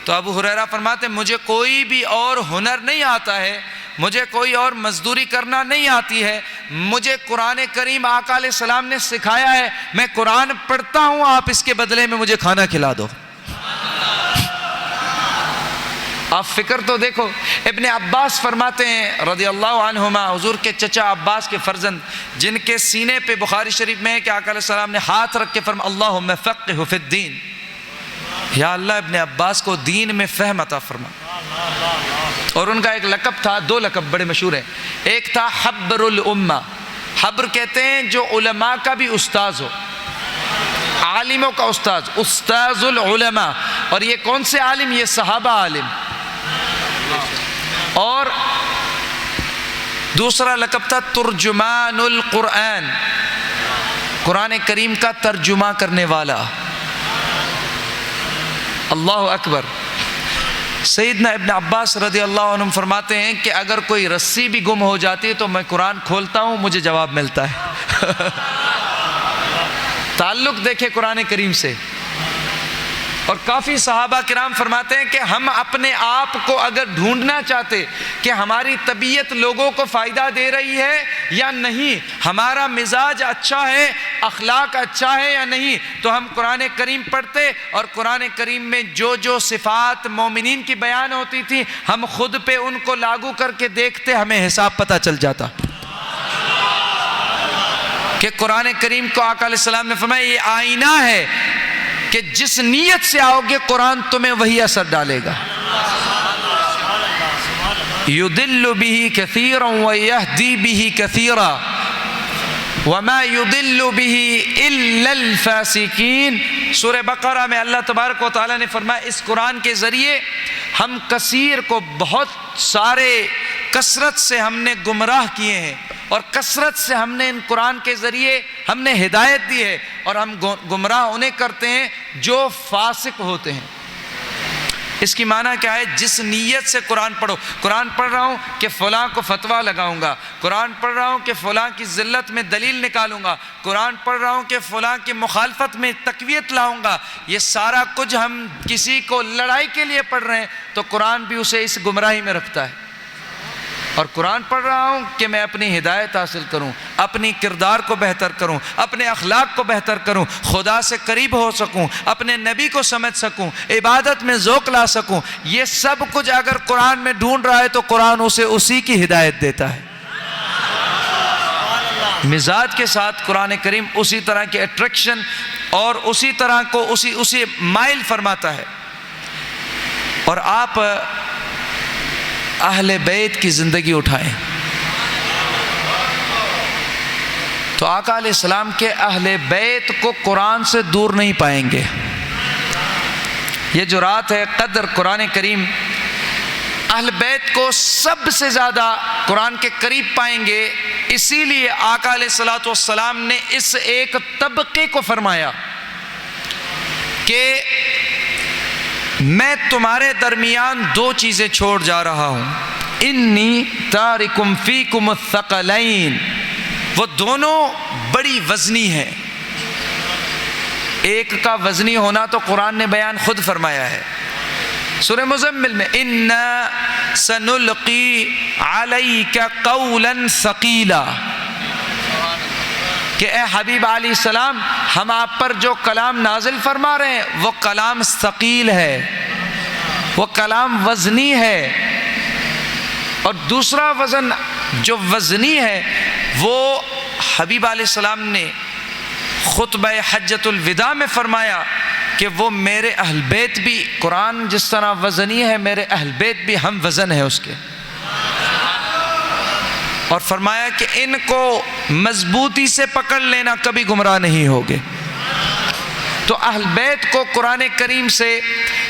تو ابو ہریرہ فرماتے ہیں مجھے کوئی بھی اور ہنر نہیں آتا ہے، مجھے کوئی اور مزدوری کرنا نہیں آتی ہے، مجھے قرآن کریم آقا علیہ السلام نے سکھایا ہے، میں قرآن پڑھتا ہوں، آپ اس کے بدلے میں مجھے کھانا کھلا دو۔ آپ فکر تو دیکھو، ابن عباس فرماتے ہیں رضی اللہ عنہما، حضور کے چچا عباس کے فرزند، جن کے سینے پہ بخاری شریف میں ہے کہ آقا علیہ السلام نے ہاتھ رکھ کے فرمایا اللہم فقہہ فی الدین، یا اللہ ابن عباس کو دین میں فہم عطا فرما۔ اور ان کا ایک لقب تھا، دو لقب بڑے مشہور ہیں، ایک تھا حبر الامہ، حبر کہتے ہیں جو علماء کا بھی استاذ ہو، عالموں کا استاذ، استاذ العلماء، اور یہ کون سے عالم؟ یہ صحابہ عالم۔ اور دوسرا لقب تھا ترجمان القرآن، قرآن کریم کا ترجمہ کرنے والا۔ اللہ اکبر۔ سیدنا ابن عباس رضی اللہ عنہ فرماتے ہیں کہ اگر کوئی رسی بھی گم ہو جاتی ہے تو میں قرآن کھولتا ہوں، مجھے جواب ملتا ہے۔ تعلق دیکھے قرآن کریم سے۔ اور کافی صحابہ کرام فرماتے ہیں کہ ہم اپنے آپ کو اگر ڈھونڈنا چاہتے کہ ہماری طبیعت لوگوں کو فائدہ دے رہی ہے یا نہیں، ہمارا مزاج اچھا ہے، اخلاق اچھا ہے یا نہیں، تو ہم قرآن کریم پڑھتے، اور قرآن کریم میں جو جو صفات مومنین کی بیان ہوتی تھی ہم خود پہ ان کو لاگو کر کے دیکھتے، ہمیں حساب پتہ چل جاتا کہ قرآن کریم کو آقا علیہ السلام نے فرمایا یہ آئینہ ہے کہ جس نیت سے آؤ گے قرآن تمہیں وہی اثر ڈالے گا۔ یضل بہ کثیرا ویہدی بہ کثیرا وما یضل بہ الا الفاسقین۔ سورہ بقرہ میں اللہ تبارک و تعالیٰ نے فرمایا اس قرآن کے ذریعے ہم کثیر کو بہت سارے کثرت سے ہم نے گمراہ کیے ہیں، اور کثرت سے ہم نے ان قرآن کے ذریعے ہم نے ہدایت دی ہے، اور ہم گمراہ انہیں کرتے ہیں جو فاسق ہوتے ہیں۔ اس کی معنی کیا ہے؟ جس نیت سے قرآن پڑھو، قرآن پڑھ رہا ہوں کہ فلاں کو فتویٰ لگاؤں گا، قرآن پڑھ رہا ہوں کہ فلاں کی ذلت میں دلیل نکالوں گا، قرآن پڑھ رہا ہوں کہ فلاں کی مخالفت میں تقویت لاؤں گا، یہ سارا کچھ ہم کسی کو لڑائی کے لیے پڑھ رہے ہیں تو قرآن بھی اسے اس گمراہی میں رکھتا ہے۔ اور قرآن پڑھ رہا ہوں کہ میں اپنی ہدایت حاصل کروں، اپنی کردار کو بہتر کروں، اپنے اخلاق کو بہتر کروں، خدا سے قریب ہو سکوں، اپنے نبی کو سمجھ سکوں، عبادت میں ذوق لا سکوں، یہ سب کچھ اگر قرآن میں ڈھونڈ رہا ہے تو قرآن اسے اسی کی ہدایت دیتا ہے۔ مزاج کے ساتھ قرآن کریم اسی طرح کے اٹریکشن اور اسی طرح کو اسی مائل فرماتا ہے۔ اور آپ اہل بیت کی زندگی اٹھائیں تو آقا علیہ السلام کے اہل بیت کو قرآن سے دور نہیں پائیں گے۔ یہ جو رات ہے قدر، قرآن کریم اہل بیت کو سب سے زیادہ قرآن کے قریب پائیں گے، اسی لیے آقا علیہ السلام نے اس ایک طبقے کو فرمایا کہ میں تمہارے درمیان دو چیزیں چھوڑ جا رہا ہوں، انی تارکم فیکم الثقلین، وہ دونوں بڑی وزنی ہیں۔ ایک کا وزنی ہونا تو قرآن نے بیان خود فرمایا ہے سورہ مزمل میں، انا سنلقی علیک قولا ثقیلا، کہ اے حبیب علیہ السلام ہم آپ پر جو کلام نازل فرما رہے ہیں وہ کلام ثقیل ہے، وہ کلام وزنی ہے۔ اور دوسرا وزن جو وزنی ہے وہ حبیب علیہ السلام نے خطبہ حجۃ الوداع میں فرمایا کہ وہ میرے اہل بیت بھی، قرآن جس طرح وزنی ہے میرے اہل بیت بھی ہم وزن ہے اس کے، اور فرمایا کہ ان کو مضبوطی سے پکڑ لینا، کبھی گمراہ نہیں ہوگے۔ تو اہل بیت کو قرآن کریم سے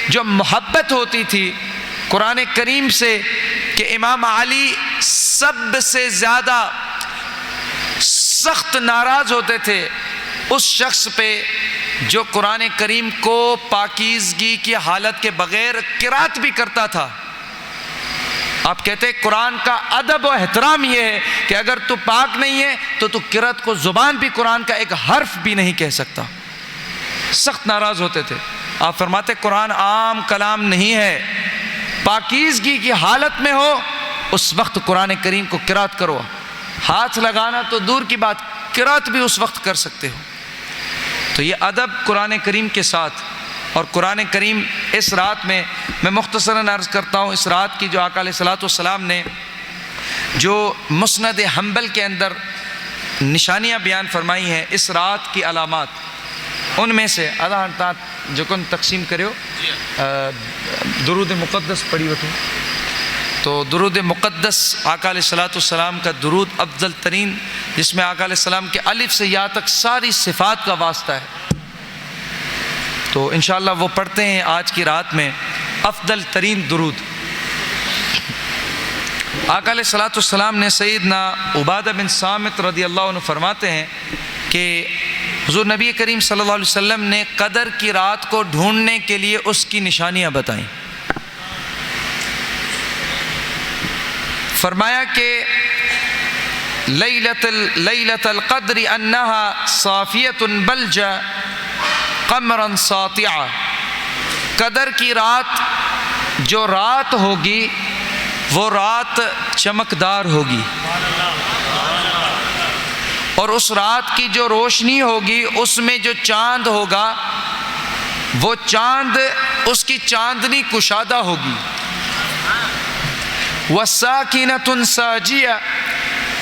جو محبت ہوتی تھی، قرآن کریم سے، کہ امام علی سب سے زیادہ سخت ناراض ہوتے تھے اس شخص پہ جو قرآن کریم کو پاکیزگی کی حالت کے بغیر قرات بھی کرتا تھا، آپ کہتے ہیں قرآن کا ادب و احترام یہ ہے کہ اگر تو پاک نہیں ہے تو قرأت کو زبان بھی قرآن کا ایک حرف بھی نہیں کہہ سکتا. سخت ناراض ہوتے تھے. آپ فرماتے قرآن عام کلام نہیں ہے، پاکیزگی کی حالت میں ہو اس وقت قرآن کریم کو قرأت کرو. ہاتھ لگانا تو دور کی بات، قرأت بھی اس وقت کر سکتے ہو. تو یہ ادب قرآن کریم کے ساتھ. اور قرآن کریم اس رات میں مختصراً عرض کرتا ہوں، اس رات کی جو آقا علیہ الصلوۃ والسلام نے جو مسند حنبل کے اندر نشانیاں بیان فرمائی ہیں، اس رات کی علامات، ان میں سے آدھا گھنٹہ جو کن تقسیم کرو درود مقدس پڑھی وٹھو. تو درود مقدس آقا علیہ الصلوۃ والسلام کا درود افضل ترین، جس میں آقا علیہ السلام کے الف سے یا تک ساری صفات کا واسطہ ہے. تو انشاءاللہ وہ پڑھتے ہیں آج کی رات میں افضل ترین درود. آقا علیہ الصلوۃ والسلام نے سیدنا عبادہ بن صامت رضی اللہ عنہ فرماتے ہیں کہ حضور نبی کریم صلی اللہ علیہ وسلم نے قدر کی رات کو ڈھونڈنے کے لیے اس کی نشانیاں بتائیں. فرمایا کہ لیلۃ القدر انہا صافیۃ بلجہ قمرا ساطعا. قدر کی رات جو رات ہوگی وہ رات چمکدار ہوگی، اور اس رات کی جو روشنی ہوگی اس میں جو چاند ہوگا وہ چاند، اس کی چاندنی کشادہ ہوگی. وَسَاكِنَةٌ سَاجِيَةٌ،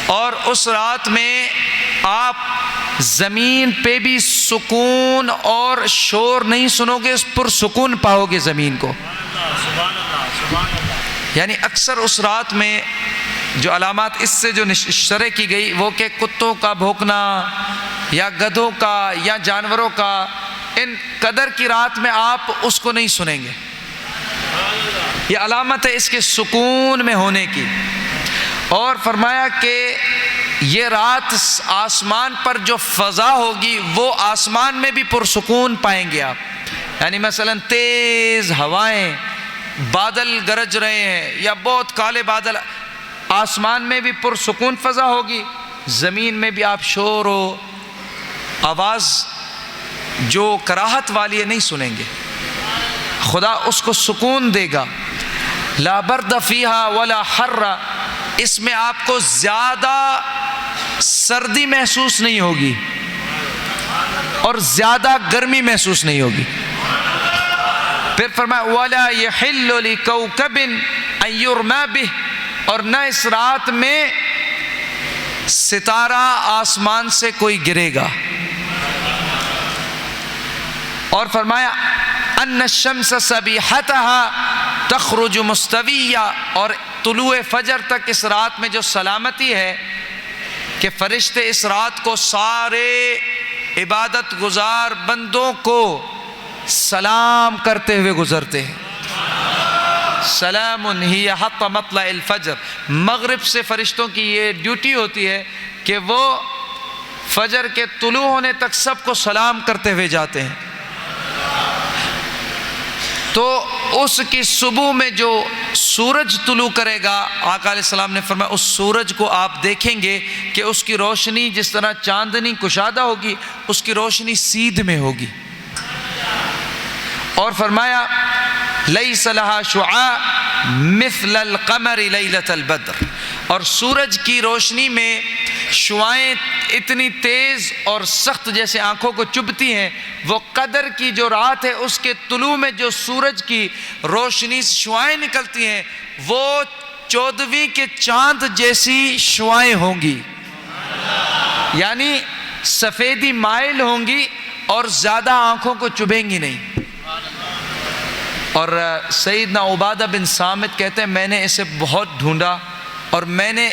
اور اس رات میں آپ زمین پہ بھی سکون اور شور نہیں سنو گے، پرسکون پاؤ گے زمین کو. یعنی اکثر اس رات میں جو علامات اس سے جو شرح کی گئی وہ کہ کتوں کا بھونکنا یا گدھوں کا یا جانوروں کا، ان قدر کی رات میں آپ اس کو نہیں سنیں گے. یہ علامت ہے اس کے سکون میں ہونے کی. اور فرمایا کہ یہ رات آسمان پر جو فضا ہوگی وہ آسمان میں بھی پرسکون پائیں گے آپ. یعنی مثلا تیز ہوائیں، بادل گرج رہے ہیں یا بہت کالے بادل، آسمان میں بھی پرسکون فضا ہوگی، زمین میں بھی آپ شور و آواز جو کراہت والی ہے نہیں سنیں گے. خدا اس کو سکون دے گا. لا برد فیہا ولا حر، اس میں آپ کو زیادہ سردی محسوس نہیں ہوگی اور زیادہ گرمی محسوس نہیں ہوگی. پھر فرمایا ولا یحل لکوکب ان یرمی بہ، اور نہ اس رات میں ستارہ آسمان سے کوئی گرے گا. اور فرمایا ان الشمس سبیحتها تخرج مستویہ، اور طلوع فجر تک اس رات میں جو سلامتی ہے کہ فرشتے اس رات کو سارے عبادت گزار بندوں کو سلام کرتے ہوئے گزرتے ہیں. سلام ہی حتی مطلع الفجر. مغرب سے فرشتوں کی یہ ڈیوٹی ہوتی ہے کہ وہ فجر کے طلوع ہونے تک سب کو سلام کرتے ہوئے جاتے ہیں. تو اس کی صبح میں جو سورج طلوع کرے گا، آقا علیہ السلام نے فرمایا اس سورج کو آپ دیکھیں گے کہ اس کی روشنی جس طرح چاندنی کشادہ ہوگی، اس کی روشنی سیدھ میں ہوگی. اور فرمایا لیس لہا شعاع مثل القمر لیلۃ البدر، اور سورج کی روشنی میں شعائیں اتنی تیز اور سخت جیسے آنکھوں کو چبھتی ہیں. وہ قدر کی جو رات ہے اس کے طلوع میں جو سورج کی روشنی سے شعائیں نکلتی ہیں وہ 14ویں کے چاند جیسی شعائیں ہوں گی. یعنی سفیدی مائل ہوں گی اور زیادہ آنکھوں کو چبھیں گی نہیں. اور سیدنا عبادہ بن صامت کہتے ہیں میں نے اسے بہت ڈھونڈا، اور میں نے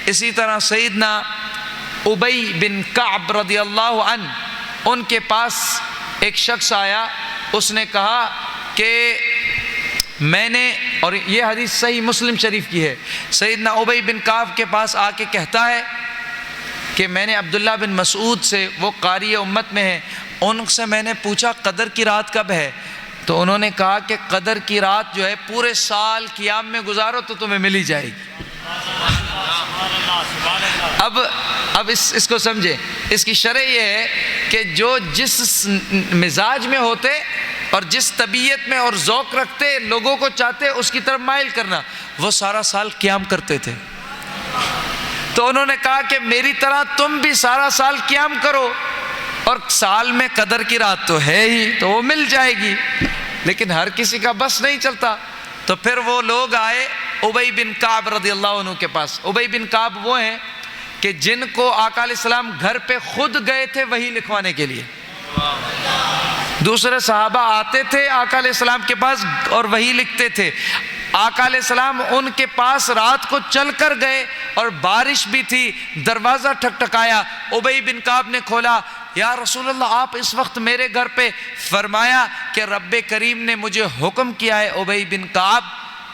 اسی طرح سیدنا ابی بن کعب رضی اللہ عنہ، ان کے پاس ایک شخص آیا، اس نے کہا کہ میں نے، اور یہ حدیث صحیح مسلم شریف کی ہے، سیدنا ابی بن کعب کے پاس آ کے کہتا ہے کہ میں نے عبداللہ بن مسعود سے، وہ قاری امت میں ہیں، ان سے میں نے پوچھا قدر کی رات کب ہے؟ تو انہوں نے کہا کہ قدر کی رات جو ہے پورے سال قیام میں گزارو تو تمہیں مل ہی جائے گی۔ اب اس کو سمجھیں، اس کی شرح یہ ہے کہ جو جس مزاج میں ہوتے اور جس طبیعت میں اور ذوق رکھتے، لوگوں کو چاہتے اس کی طرف مائل کرنا، وہ سارا سال قیام کرتے تھے۔ تو انہوں نے کہا کہ میری طرح تم بھی سارا سال قیام کرو، اور سال میں قدر کی رات تو ہے ہی، تو وہ مل جائے گی، لیکن ہر کسی کا بس نہیں چلتا۔ تو پھر وہ لوگ آئے ابی بن کعب رضی اللہ عنہ کے پاس۔ ابی بن کعب وہ ہیں کہ جن کو آقا علیہ السلام گھر پہ خود گئے تھے وحی لکھوانے کے لیے۔ دوسرے صحابہ آتے تھے آقا علیہ السلام کے پاس اور وحی لکھتے تھے۔ آقا علیہ السلام ان کے پاس رات کو چل کر گئے اور بارش بھی تھی، دروازہ ٹھکٹھکایا، ابی بن کعب نے کھولا، یا رسول اللہ آپ اس وقت میرے گھر پہ؟ فرمایا کہ رب کریم نے مجھے حکم کیا ہے ابی بن کعب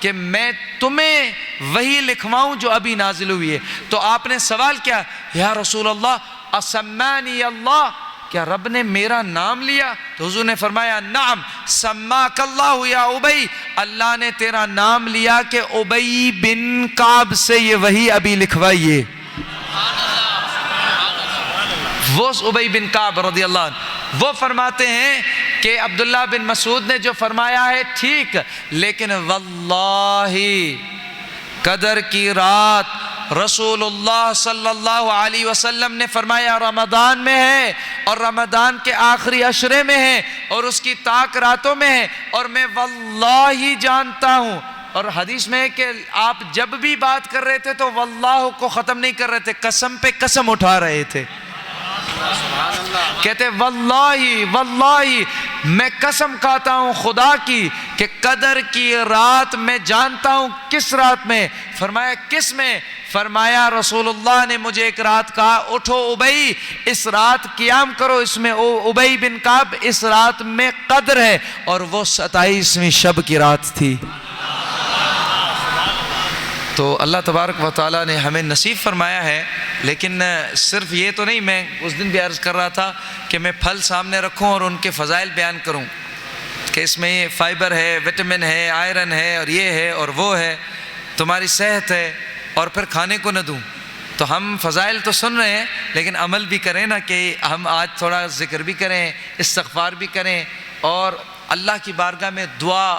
کہ میں تمہیں وحی لکھواؤں جو ابھی نازل ہوئی ہے۔ تو آپ نے سوال کیا، یا رسول اللہ اسمانی اللہ، کیا رب نے میرا نام لیا؟ تو حضور نے فرمایا نعم سماک اللہ یا ابی، اللہ نے تیرا نام لیا کہ ابی بن کعب سے یہ وحی ابھی لکھوائیے۔ وہ ابی بن کعب رضی اللہ عنہ وہ فرماتے ہیں کہ عبداللہ بن مسعود نے جو فرمایا ہے ٹھیک، لیکن واللہ قدر کی رات رسول اللہ صلی اللہ علیہ وسلم نے فرمایا رمضان میں ہے، اور رمضان کے آخری عشرے میں ہے، اور اس کی طاق راتوں میں ہے، اور میں واللہ جانتا ہوں۔ اور حدیث میں ہے کہ آپ جب بھی بات کر رہے تھے تو واللہ کو ختم نہیں کر رہے تھے، قسم پہ قسم اٹھا رہے تھے، کہتے واللہ میں قسم کھاتا ہوں خدا کی کہ قدر کی رات میں جانتا ہوں۔ کس رات میں؟ فرمایا کس میں؟ فرمایا رسول اللہ نے مجھے ایک رات کہا اٹھو ابی اس رات قیام کرو، اس میں ابی بن کعب اس رات میں قدر ہے، اور وہ 27ویں شب کی رات تھی۔ تو اللہ تبارک و تعالیٰ نے ہمیں نصیب فرمایا ہے، لیکن صرف یہ تو نہیں، میں اس دن بھی عرض کر رہا تھا کہ میں پھل سامنے رکھوں اور ان کے فضائل بیان کروں کہ اس میں فائبر ہے، وٹامن ہے، آئرن ہے، اور یہ ہے اور وہ ہے، تمہاری صحت ہے، اور پھر کھانے کو نہ دوں۔ تو ہم فضائل تو سن رہے ہیں لیکن عمل بھی کریں نا، کہ ہم آج تھوڑا ذکر بھی کریں، استغفار بھی کریں، اور اللہ کی بارگاہ میں دعا۔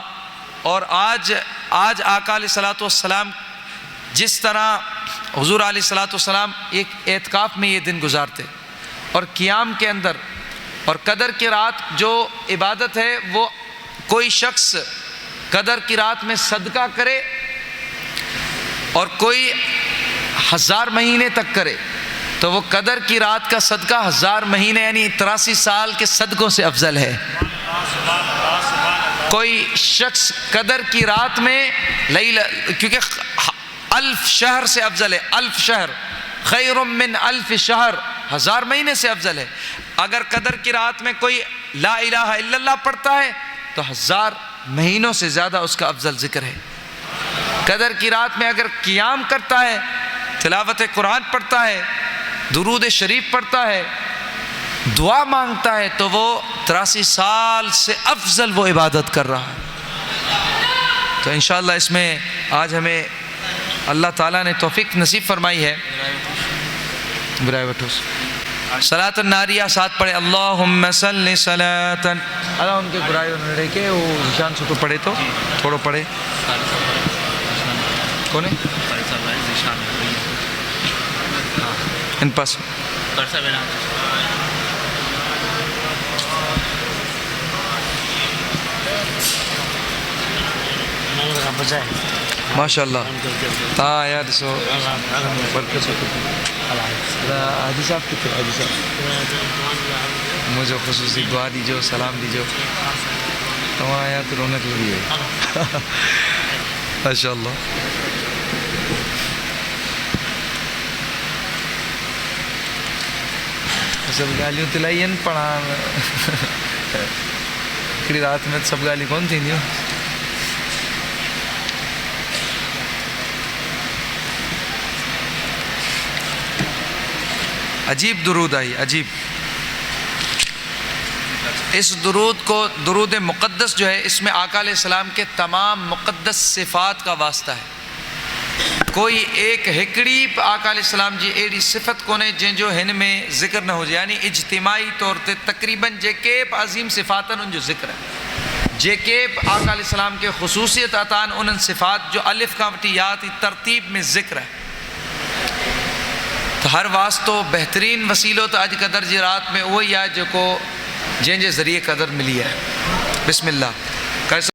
اور آج آقا علیہ الصلوۃ والسلام جس طرح حضور علیہ الصلوۃ والسلام ایک اعتکاف میں یہ دن گزارتے اور قیام کے اندر، اور قدر کی رات جو عبادت ہے وہ کوئی شخص قدر کی رات میں صدقہ کرے اور کوئی 1000 مہینے تک کرے تو وہ قدر کی رات کا صدقہ 1000 مہینے یعنی 83 سال کے صدقوں سے افضل ہے۔ کوئی شخص قدر کی رات میں کیونکہ 1000 شہر سے افضل ہے، 1000 شہر خیر من 1000 شہر، 1000 مہینے سے افضل ہے۔ اگر قدر کی رات میں کوئی لا الہ الا اللہ پڑھتا ہے تو 1000 مہینوں سے زیادہ اس کا افضل ذکر ہے۔ قدر کی رات میں اگر قیام کرتا ہے، تلاوت قرآن پڑھتا ہے، درود شریف پڑھتا ہے، دعا مانگتا ہے، تو وہ 83 سال سے افضل وہ عبادت کر رہا ہے۔ تو انشاءاللہ اس میں آج ہمیں اللہ تعالیٰ نے توفیق نصیب فرمائی ہے۔ برائے بٹھوس صلاۃ الناریہ ساتھ پڑھے، اللہم صلی صلاۃ اللہ ان کے برائے انہوں نے کہ وہ نشان سے تو پڑھے تو تھوڑا پڑھے کون ہے ان پاس ماشاء اللہ ہاں یار سو حاجی صاحب کتنے حاجی صاحب مجھے خصوصی دعا دیجو، سلام دیجو، تمہاں یار تو رونق لگی ہے ماشاء اللہ۔ سب گالیوں تلائی پڑھا کڑی رات میں سب گالی کون تھی نہیں عجیب درود آئی، عجیب۔ اس درود کو درود مقدس جو ہے اس میں آقا علیہ السلام کے تمام مقدس صفات کا واسطہ ہے. کوئی ایک ہکڑی آقا علیہ السلام جی ایڑی صفت کونے جن جو ہن میں ذکر نہ ہو جائے، یعنی اجتماعی طور تے تقریباً جے عظیم صفاتن ان جو ذکر ہے، جے آقا علیہ السلام کے خصوصیت عطان انہن صفات جو الف کا وٹی یاتی ترتیب میں ذکر ہے. تو ہر واسطو بہترین وسیلو تو اج قدر جی رات میں وہی ہے جو کو جن جے ذریعے قدر ملی ہے. بسم اللہ.